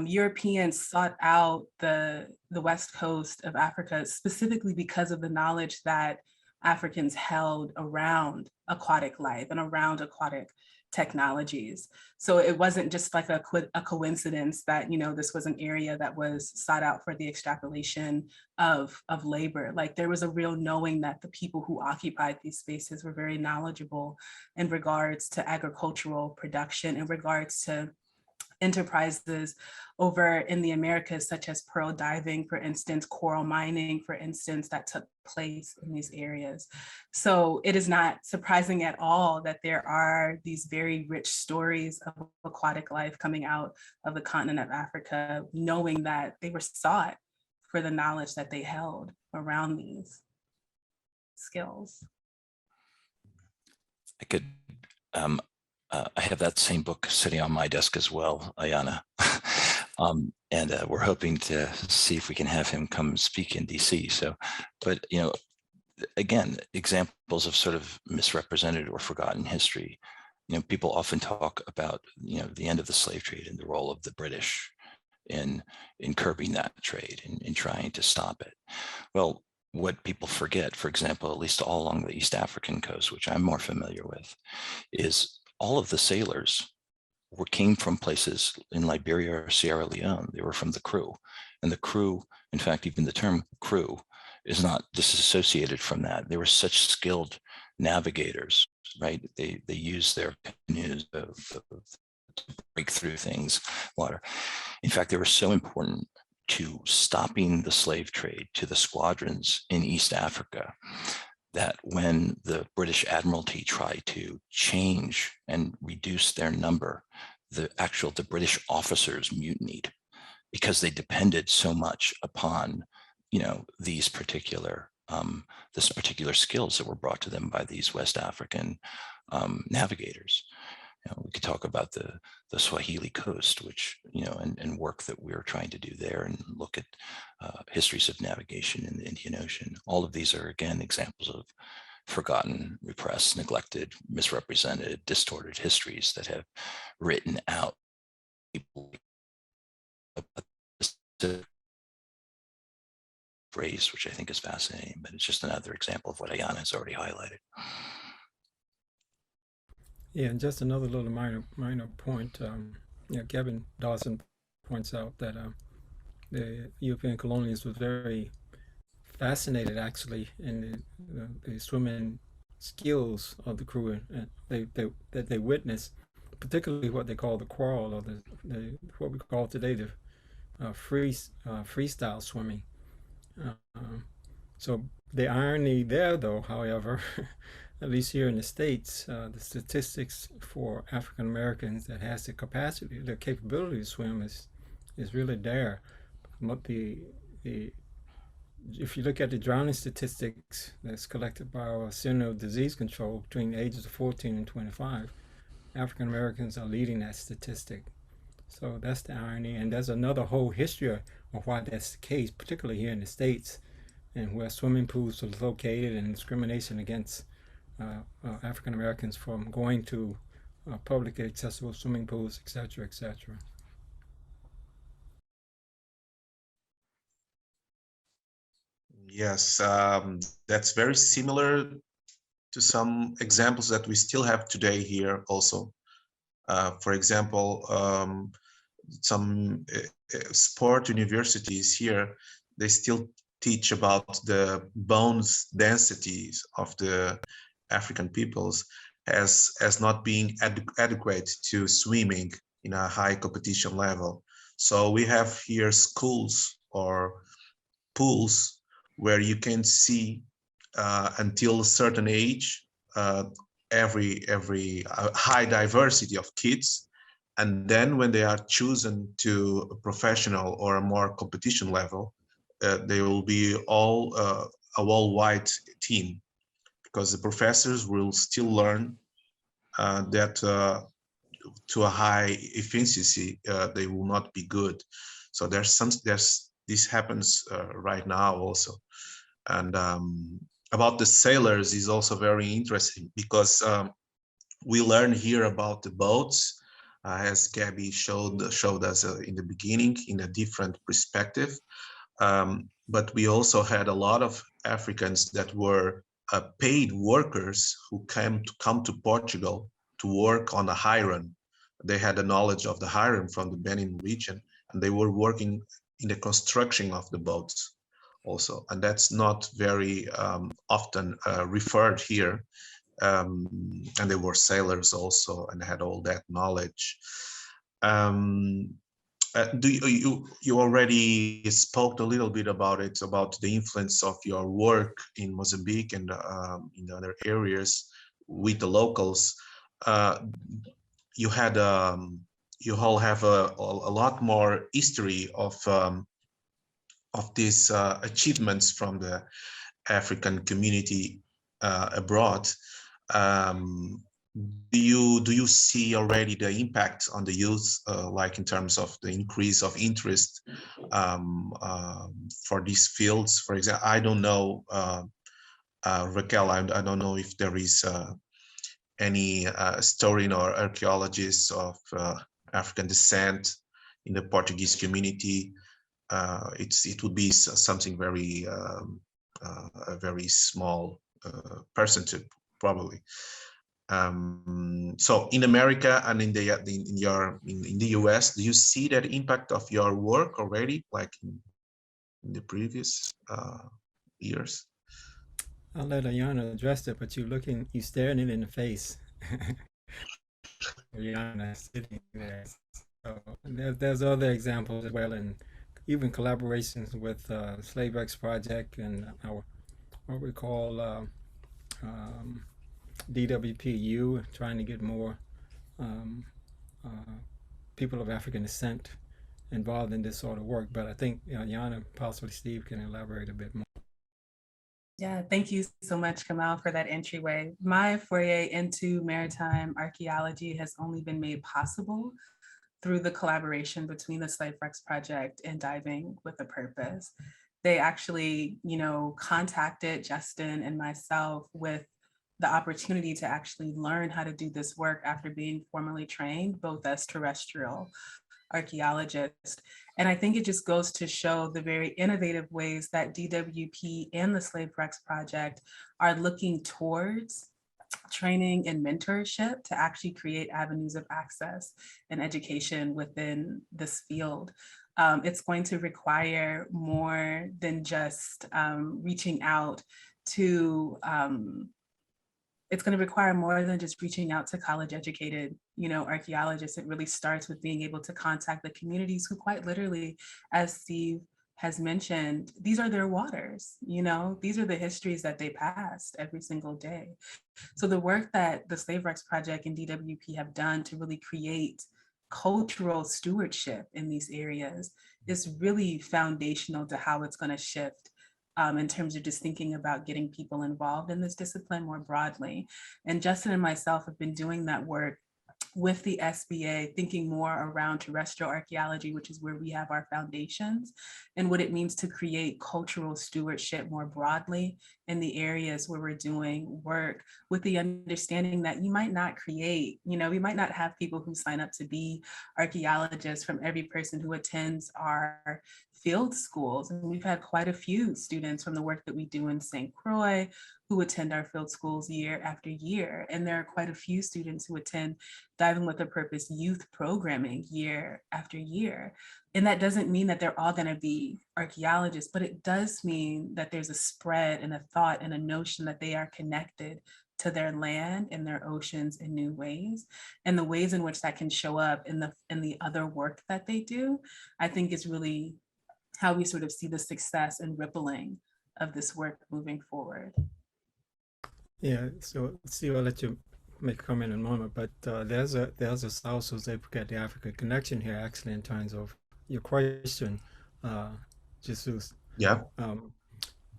Europeans sought out the west coast of Africa specifically because of the knowledge that Africans held around aquatic life and around aquatic technologies. So it wasn't just like a coincidence that, you know, this was an area that was sought out for the extrapolation of labor. Like there was a real knowing that the people who occupied these spaces were very knowledgeable in regards to agricultural production, in regards to enterprises over in the Americas, such as pearl diving, for instance, coral mining, for instance, that took place in these areas. So it is not surprising at all that there are these very rich stories of aquatic life coming out of the continent of Africa, knowing that they were sought for the knowledge that they held around these skills. I could I have that same book sitting on my desk as well, Ayana. And we're hoping to see if we can have him come speak in DC. So, but, you know, again, examples of sort of misrepresented or forgotten history. You know, people often talk about, you know, the end of the slave trade and the role of the British in curbing that trade and in trying to stop it. Well, what people forget, for example, at least all along the East African coast, which I'm more familiar with, is all of the sailors came from places in Liberia or Sierra Leone. They were from the crew. And the crew, in fact, even the term crew is not disassociated from that. They were such skilled navigators, right? They used their canoes to break through things, water. In fact, they were so important to stopping the slave trade, to the squadrons in East Africa, that when the British Admiralty tried to change and reduce their number, the British officers mutinied because they depended so much upon, you know, these particular skills that were brought to them by these West African navigators. You know, we could talk about the Swahili coast, which, you know, and work that we're trying to do there, and look at histories of navigation in the Indian Ocean. All of these are, again, examples of forgotten, repressed, neglected, misrepresented, distorted histories that have written out people phrase, which I think is fascinating, but it's just another example of what Ayana has already highlighted. Yeah, and just another little minor point. You know, Kevin Dawson points out that the European colonialists were very fascinated, actually, in the swimming skills of the crew, and that they witnessed, particularly what they call the crawl, or the what we call today the freestyle swimming. So the irony there, though, however, at least here in the States, the statistics for African Americans that has the capacity, the capability to swim is really there. But if you look at the drowning statistics that's collected by our Center of Disease Control between the ages of 14 and 25, African Americans are leading that statistic. So that's the irony, and there's another whole history of why that's the case, particularly here in the States, and where swimming pools are located, and discrimination against African Americans from going to publicly accessible swimming pools, etc., etc. Yes, that's very similar to some examples that we still have today here also. For example, some sport universities here, they still teach about the bones densities of the African peoples as not being adequate to swimming in a high competition level. So we have here schools or pools where you can see until a certain age every high diversity of kids, and then when they are chosen to a professional or a more competition level, they will be all a all-white team, because the professors will still learn that to a high efficiency they will not be good. So this happens right now also. And about the sailors is also very interesting, because we learn here about the boats, as Gabby showed us in the beginning, in a different perspective. But we also had a lot of Africans that were paid workers who come to Portugal to work on the Hiram. They had the knowledge of the Hiram from the Benin region, and they were working in the construction of the boats also. And that's not very often referred here. And they were sailors also and had all that knowledge. You already spoke a little bit about it, about the influence of your work in Mozambique and in other areas with the locals. You all have a lot more history of these achievements from the African community abroad. do you see already the impact on the youth, like in terms of the increase of interest for these fields? For example, I don't know, Raquel, I don't know if there is any historian or archaeologists of African descent in the Portuguese community. It would be something very a very small percentage probably. So in America and in the US, do you see that impact of your work already, like in the previous years? I'll let Ayana address it, but you staring it in the face. Ayana sitting there. So there's other examples as well, and even collaborations with Slave X Project and our what we call DWPU, trying to get more people of African descent involved in this sort of work. But I think Ayana, possibly Steve, can elaborate a bit more. Yeah, thank you so much, Kamau, for that entryway. My foray into maritime archaeology has only been made possible through the collaboration between the Slave X Project and Diving with a Purpose. They actually, contacted Justin and myself with the opportunity to actually learn how to do this work after being formally trained, both as terrestrial archaeologists. And I think it just goes to show the very innovative ways that DWP and the Slave X Project are looking towards training and mentorship to actually create avenues of access and education within this field. It's going to require more than just reaching out to it's going to require more than just reaching out to college educated, archaeologists. It really starts with being able to contact the communities who quite literally, as Steve has mentioned, these are their waters, these are the histories that they passed every single day. So the work that the Slave X Project and DWP have done to really create cultural stewardship in these areas is really foundational to how it's going to shift in terms of just thinking about getting people involved in this discipline more broadly. And Justin and myself have been doing that work with the SBA, thinking more around terrestrial archaeology, which is where we have our foundations, and what it means to create cultural stewardship more broadly in the areas where we're doing work, with the understanding that you might not create, we might not have people who sign up to be archaeologists from every person who attends our field schools. And we've had quite a few students from the work that we do in St. Croix who attend our field schools year after year. And there are quite a few students who attend Diving with a Purpose youth programming year after year. And that doesn't mean that they're all going to be archaeologists, but it does mean that there's a spread and a thought and a notion that they are connected to their land and their oceans in new ways. And the ways in which that can show up in the other work that they do, I think is really how we sort of see the success and rippling of this work moving forward. Yeah, so Steve, I'll let you make a comment in a moment, but there's a South Subaquatica Africa connection here, actually, in terms of your question, Jesus. Yeah.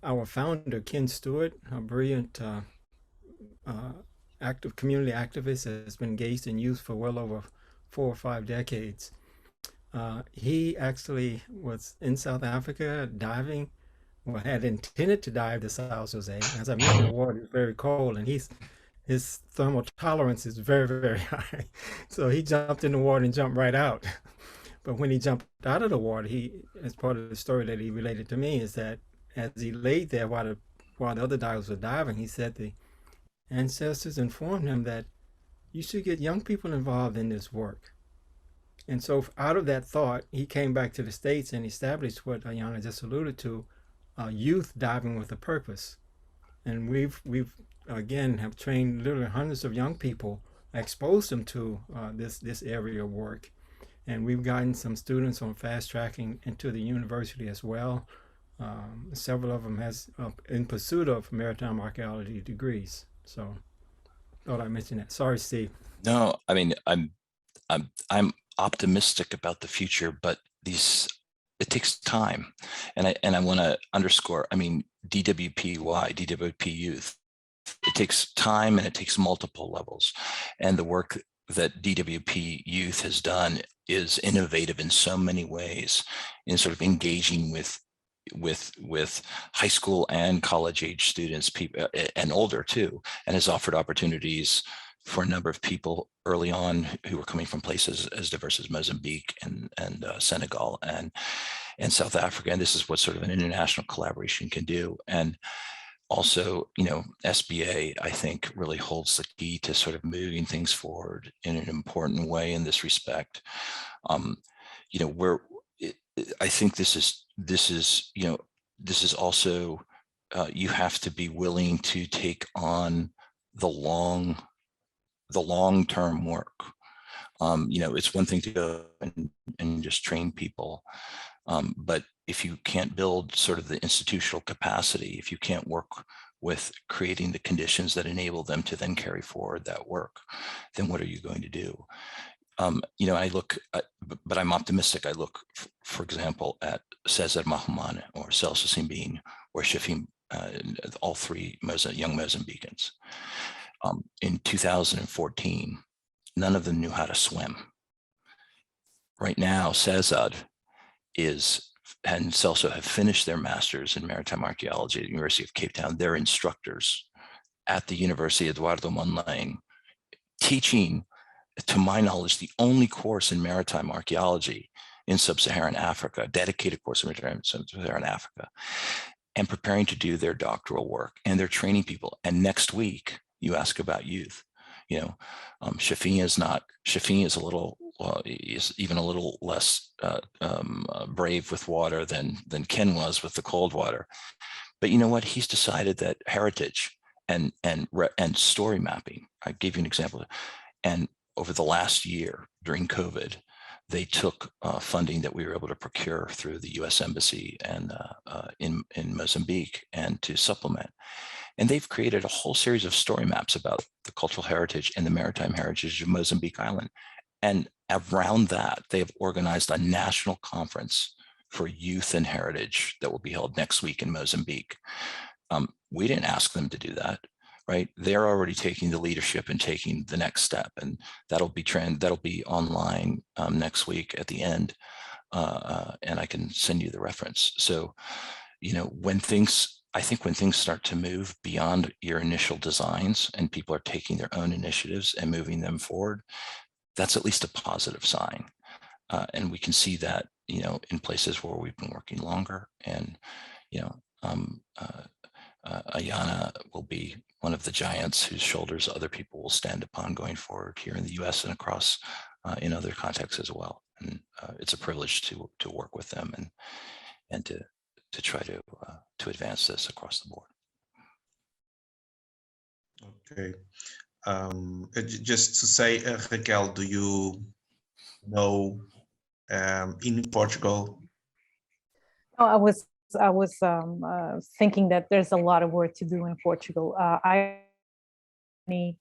Our founder, Ken Stewart, a brilliant active community activist, has been engaged in youth for well over 4 or 5 decades. He actually was in South Africa diving, had intended to dive the South Jose. As I mentioned, the water is very cold, and his thermal tolerance is very, very high. So he jumped in the water and jumped right out. But when he jumped out of the water, as part of the story that he related to me, is that as he laid there while the other divers were diving, he said the ancestors informed him that you should get young people involved in this work. And so out of that thought, he came back to the States and established what Ayana just alluded to, youth diving with a purpose. And we've again have trained literally hundreds of young people, exposed them to this area of work. And we've gotten some students on fast tracking into the university as well. Several of them has in pursuit of maritime archaeology degrees. So thought I'd mention that. Sorry, Steve. No, I mean, I'm optimistic about the future, but it takes time. And I want to underscore, I mean, DWP Youth, it takes time and it takes multiple levels. And the work that DWP Youth has done is innovative in so many ways in sort of engaging with high school and college age students, people and older too, and has offered opportunities for a number of people early on who were coming from places as diverse as Mozambique and Senegal and South Africa. And this is what sort of an international collaboration can do. And also, you know, SBA, I think, really holds the key to sort of moving things forward in an important way in this respect. You know, I think this is, you know, this is also, you have to be willing to take on the long-term work. You know, it's one thing to go and just train people, but if you can't build sort of the institutional capacity, if you can't work with creating the conditions that enable them to then carry forward that work, then what are you going to do? You know, I look, but I'm optimistic. I look, for example, at Cesar Mahaman or Celso Simbin or Shafim, all three young Mozambicans. In 2014, none of them knew how to swim. Right now, Cesar and Celso have finished their masters in maritime archaeology at the University of Cape Town. They're instructors at the University of Eduardo Mondlane, teaching, to my knowledge, the only course in maritime archaeology in sub-Saharan Africa, a dedicated course in maritime sub-Saharan Africa, and preparing to do their doctoral work. And they're training people. And next week, you ask about youth. You know, Shafin is a little, is even a little less brave with water than Ken was with the cold water. But you know what? He's decided that heritage and story mapping. I gave you an example. And over the last year during COVID, they took funding that we were able to procure through the U.S. Embassy and in Mozambique and to supplement. And they've created a whole series of story maps about the cultural heritage and the maritime heritage of Mozambique Island. And around that, they have organized a national conference for youth and heritage that will be held next week in Mozambique. We didn't ask them to do that, right? They're already taking the leadership and taking the next step, and that'll be online next week at the end, and I can send you the reference. So, you know, I think when things start to move beyond your initial designs and people are taking their own initiatives and moving them forward, that's at least a positive sign. And we can see that, you know, in places where we've been working longer. And, you know, Ayana will be one of the giants whose shoulders other people will stand upon going forward here in the US and across in other contexts as well. And it's a privilege to work with them and to try to advance this across the board. Okay. Just to say, Raquel, do you know in Portugal? Oh, I was thinking that there's a lot of work to do in Portugal. I any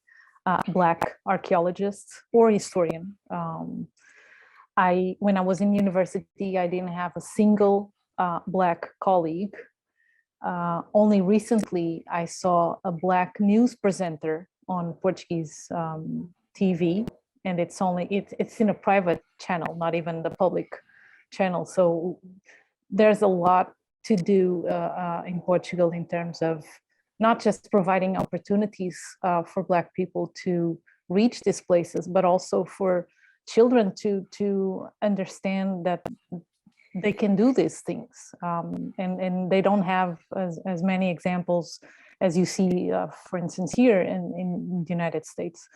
Black archaeologist or historian. When I was in university, I didn't have a single Black colleague. Only recently, I saw a Black news presenter on Portuguese TV, and it's in a private channel, not even the public channel. So there's a lot to do in Portugal in terms of not just providing opportunities for Black people to reach these places, but also for children to understand that they can do these things, and they don't have as many examples as you see, for instance, here in the United States.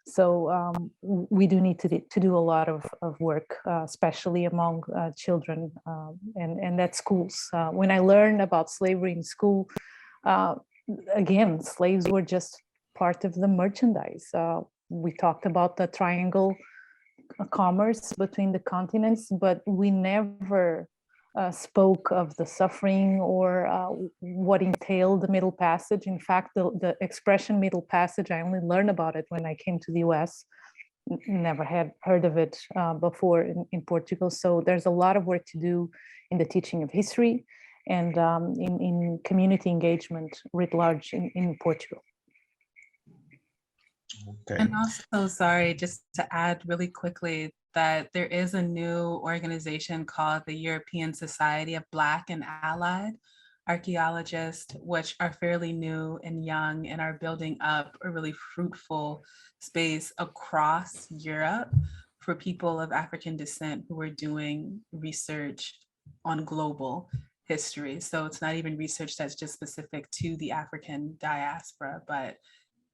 So we do need to do a lot of work, especially among children and at schools. When I learned about slavery in school, again, slaves were just part of the merchandise. We talked about the triangle commerce between the continents, but we never spoke of the suffering or what entailed the Middle Passage. In fact, the expression Middle Passage, I only learned about it when I came to the US. Never had heard of it before in Portugal. So there's a lot of work to do in the teaching of history and in community engagement writ large in Portugal. Okay. And also, sorry, just to add really quickly that there is a new organization called the European Society of Black and Allied Archaeologists, which are fairly new and young and are building up a really fruitful space across Europe for people of African descent who are doing research on global history. So it's not even research that's just specific to the African diaspora, but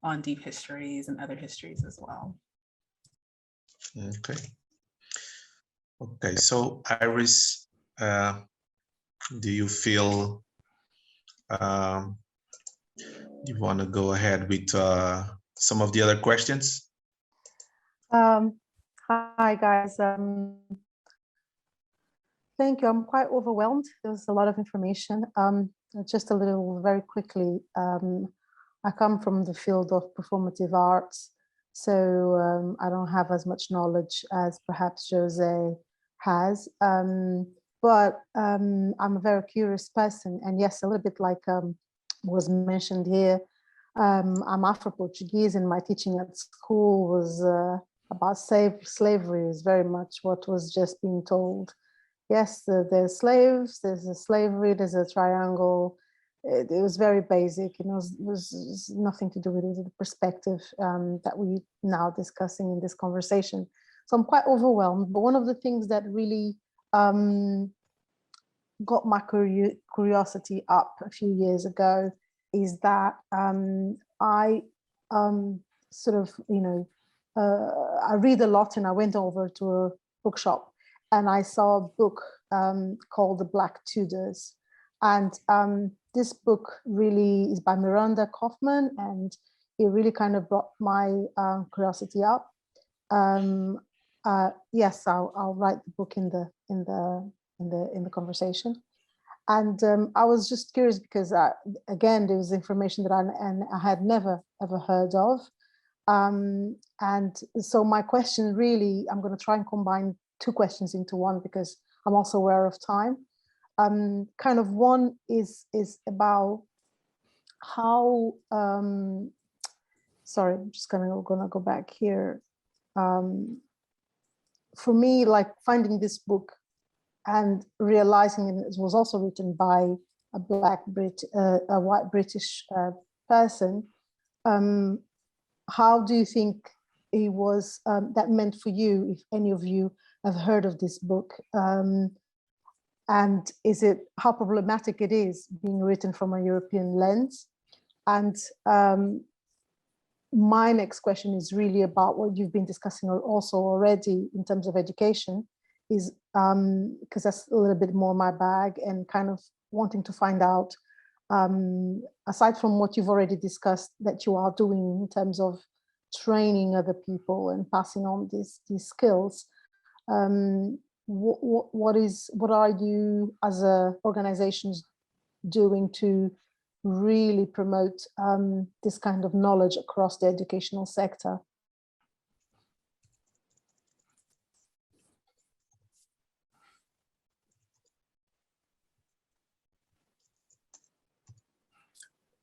on deep histories and other histories as well. Okay. Okay, so Iris, do you feel you want to go ahead with some of the other questions? Hi guys. Thank you. I'm quite overwhelmed. There's a lot of information. Just a little, very quickly. I come from the field of performative arts, so I don't have as much knowledge as perhaps Jose has. But I'm a very curious person, and yes, a little bit like was mentioned here. I'm Afro-Portuguese, and my teaching at school was about slavery. Is very much what was just being told. Yes, there's slaves, there's a slavery, there's a triangle. It was very basic, and it was nothing to do with the perspective that we now discussing in this conversation. So I'm quite overwhelmed, but one of the things that really got my curiosity up a few years ago is that I sort of, I read a lot, and I went over to a bookshop and I saw a book called The Black Tudors. And this book really is by Miranda Kaufman, and it really kind of brought my curiosity up. Yes, I'll write the book in the conversation. And I was just curious because again, there was information that I had never ever heard of. And so my question really, I'm going to try and combine two questions into one because I'm also aware of time. Kind of one is about how, sorry, I'm just gonna go back here. For me, like finding this book and realizing it was also written by a white British person. How do you think it was that meant for you, if any of you have heard of this book? And is it how problematic it is being written from a European lens? And my next question is really about what you've been discussing also already in terms of education, is because that's a little bit more my bag, and kind of wanting to find out, aside from what you've already discussed that you are doing in terms of training other people and passing on these skills, what are you as organizations doing to really promote this kind of knowledge across the educational sector?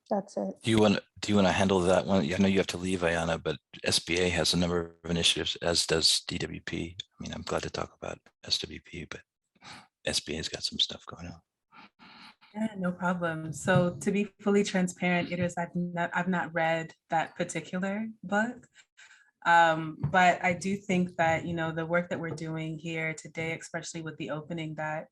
That's it. Do you want to handle that one? I know you have to leave, Ayana, but SBA has a number of initiatives, as does DWP. I mean, I'm glad to talk about SWP, but SBA's got some stuff going on. Yeah, no problem. So to be fully transparent, I've not read that particular book. But I do think that, the work that we're doing here today, especially with the opening that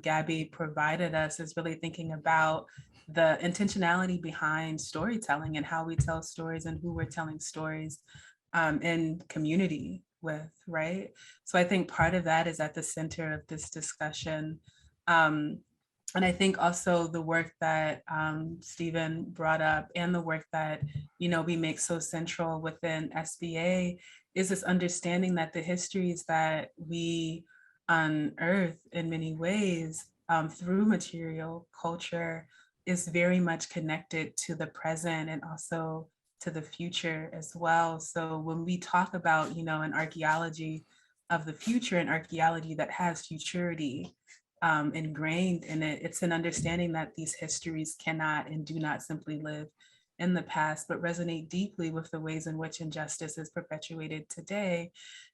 Gabby provided us, is really thinking about the intentionality behind storytelling and how we tell stories and who we're telling stories in community with, right? So I think part of that is at the center of this discussion. And I think also the work that Stephen brought up, and the work that, we make so central within SBA, is this understanding that the histories that we unearth in many ways through material culture is very much connected to the present and also to the future as well. So when we talk about, an archaeology of the future, an archaeology that has futurity ingrained in it, it's an understanding that these histories cannot and do not simply live in the past, but resonate deeply with the ways in which injustice is perpetuated today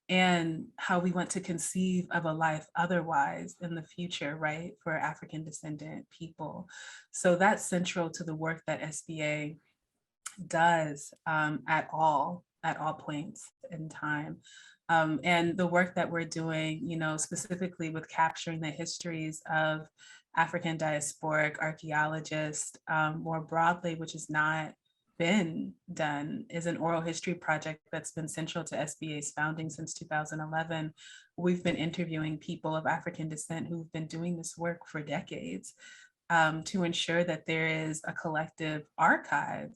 and how we want to conceive of a life otherwise in the future, right, for African descendant people. So that's central to the work that SBA does at all points in time. And the work that we're doing, you know, specifically with capturing the histories of African diasporic archaeologists more broadly, which has not been done, is an oral history project that's been central to SBA's founding since 2011. We've been interviewing people of African descent who've been doing this work for decades to ensure that there is a collective archive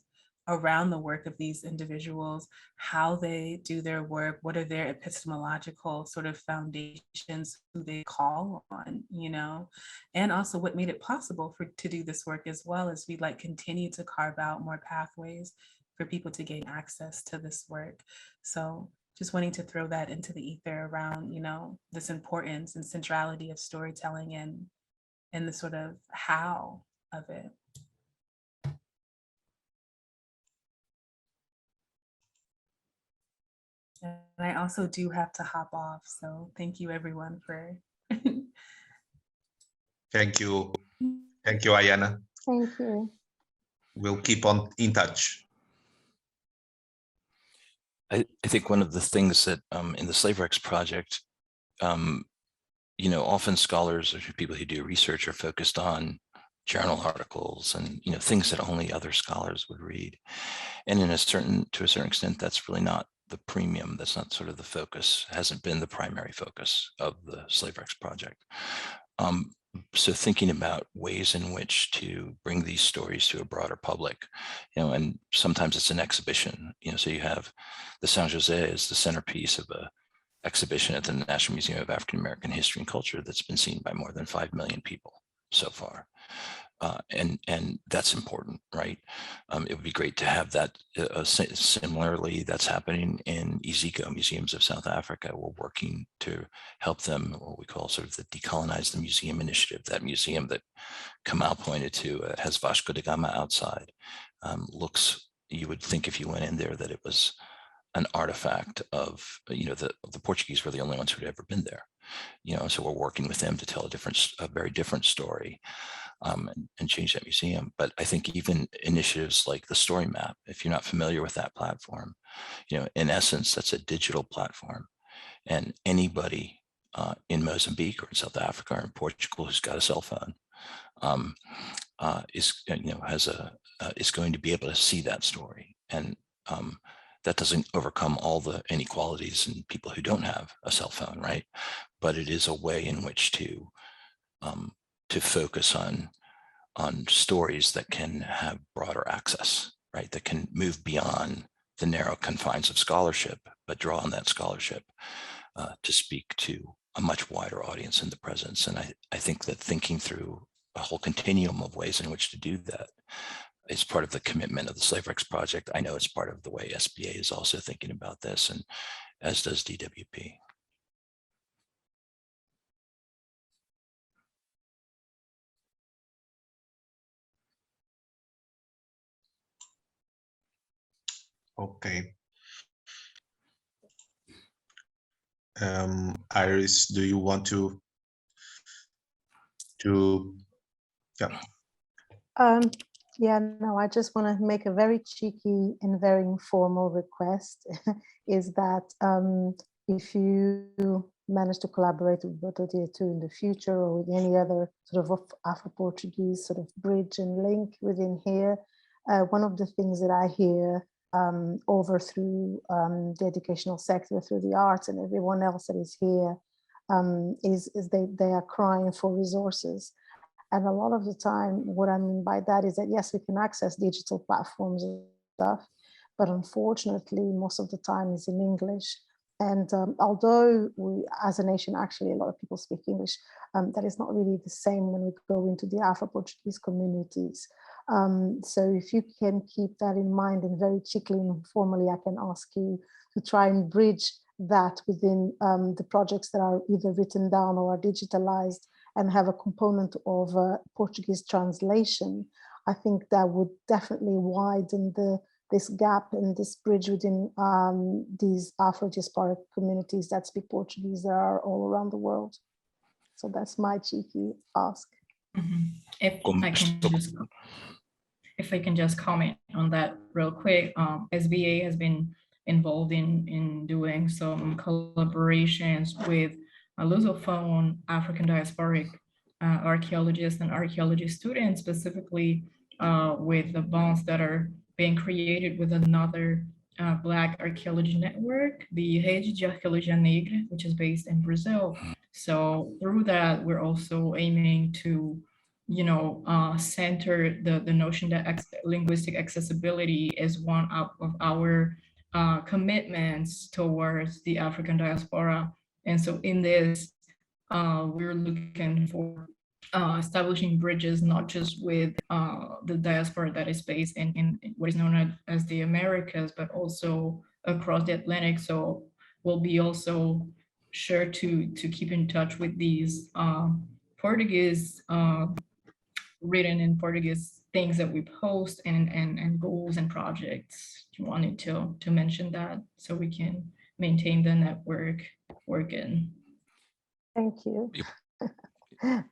around the work of these individuals, how they do their work, what are their epistemological sort of foundations, who they call on, you know, and also what made it possible to do this work, as well as we like continue to carve out more pathways for people to gain access to this work. So just wanting to throw that into the ether around, you know, this importance and centrality of storytelling and the sort of how of it. And I also do have to hop off. So thank you everyone for. Thank you. Thank you, Ayana. Thank you. We'll keep on in touch. I think one of the things that in the SlaveRex project, you know, often scholars or people who do research are focused on journal articles and, you know, things that only other scholars would read. And to a certain extent, that's really not the premium. That's not sort of the focus, hasn't been the primary focus of the SlaveRex project. So thinking about ways in which to bring these stories to a broader public, you know, and sometimes it's an exhibition, you know, so you have the San Jose is the centerpiece of a exhibition at the National Museum of African American History and Culture that's been seen by more than 5 million people so far. And that's important, right? It would be great to have that. Similarly, that's happening in Iziko, Museums of South Africa. We're working to help them, what we call sort of the Decolonize the Museum initiative. That museum that Kamau pointed to has Vasco da Gama outside. Looks, you would think if you went in there that it was an artifact of, you know, the Portuguese were the only ones who'd ever been there. You know, so we're working with them to tell a very different story. And change that museum. But I think even initiatives like the Story Map, if you're not familiar with that platform, you know, in essence, that's a digital platform. And anybody in Mozambique or in South Africa or in Portugal who's got a cell phone is, you know, is going to be able to see that story. And that doesn't overcome all the inequalities in people who don't have a cell phone, right? But it is a way in which to focus on stories that can have broader access, right? That can move beyond the narrow confines of scholarship, but draw on that scholarship to speak to a much wider audience in the presence. And I think that thinking through a whole continuum of ways in which to do that is part of the commitment of the SlaveRex project. I know it's part of the way SBA is also thinking about this, and as does DWP. Okay. Iris, do you want to yeah. Yeah, no, I just want to make a very cheeky and very informal request is that if you manage to collaborate with Batoto Yetu in the future or with any other sort of Afro-Portuguese sort of bridge and link within here, one of the things that I hear over through the educational sector, through the arts and everyone else that is here, is they are crying for resources. And a lot of the time, what I mean by that is that, yes, we can access digital platforms and stuff, but unfortunately, most of the time is in English. And although we, as a nation, actually, a lot of people speak English, that is not really the same when we go into the Afro-Portuguese communities. So if you can keep that in mind, and very cheekily and informally, I can ask you to try and bridge that within the projects that are either written down or are digitalized and have a component of Portuguese translation. I think that would definitely widen this gap and this bridge within these Afro-diasporic communities that speak Portuguese that are all around the world. So that's my cheeky ask. If I can just comment on that real quick, SBA has been involved in doing some collaborations with Lusophone African diasporic archaeologists and archaeology students, specifically with the bonds that are being created with another Black archaeology network, the Rede de Arqueologia Negra, which is based in Brazil. So through that, we're also aiming to, center the notion that linguistic accessibility is one of our commitments towards the African diaspora. And so in this, we're looking for establishing bridges, not just with the diaspora that is based in what is known as the Americas, but also across the Atlantic. So we'll be also sure to keep in touch with these Portuguese, written in Portuguese things that we post and goals and projects. Wanted to mention that so we can maintain the network working. Thank you.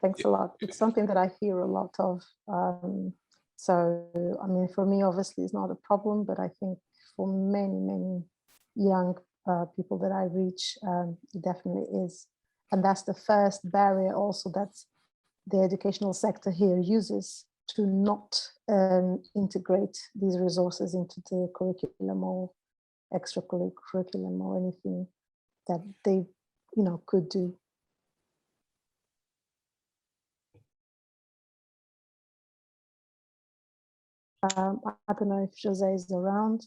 Thanks a lot. It's something that I hear a lot of. So, I mean, for me, obviously, it's not a problem, but I think for many, many young people that I reach, it definitely is. And that's the first barrier also that the educational sector here uses to not integrate these resources into the curriculum or extracurriculum or anything that they, could do. I don't know if Jose is around.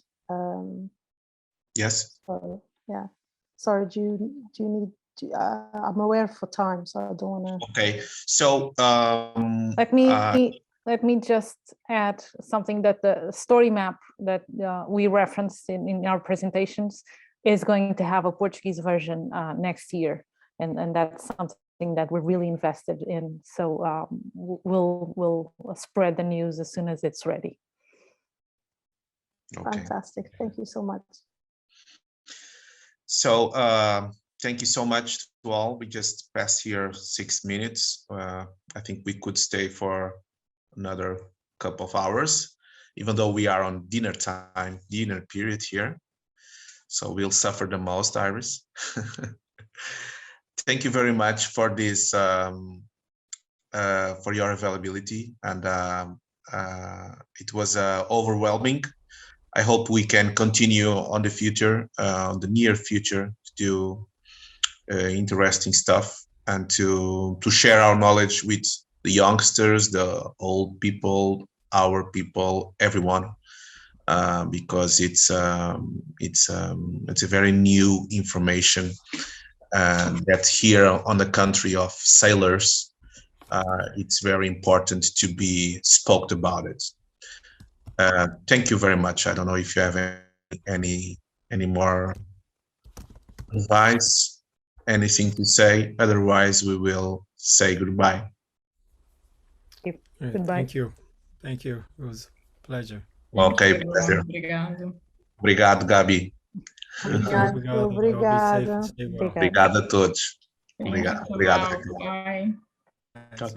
Yes. So, yeah. Sorry, do you need? I'm aware for time, so I don't want to. Okay. So let me just add something that the story map that we referenced in our presentations is going to have a Portuguese version next year, and that's something that we're really invested in. So we'll spread the news as soon as it's ready. Okay. Fantastic. Thank you so much. So thank you so much to all. We just passed here 6 minutes. I think we could stay for another couple of hours, even though we are on dinner period here. So we'll suffer the most, Iris. Thank you very much for this, for your availability. And it was overwhelming. I hope we can continue on the future, on the near future, to do interesting stuff and to share our knowledge with the youngsters, the old people, our people, everyone, because it's a very new information that here on the country of sailors, it's very important to be spoke about it. Thank you very much. I don't know if you have any more advice, anything to say. Otherwise, we will say goodbye. Goodbye. Thank you. Thank you. It was a pleasure. Ok, pleasure. Obrigado, Gabi. Obrigada. Obrigado a todos. Obrigado. Obrigado. Bye. Tchau.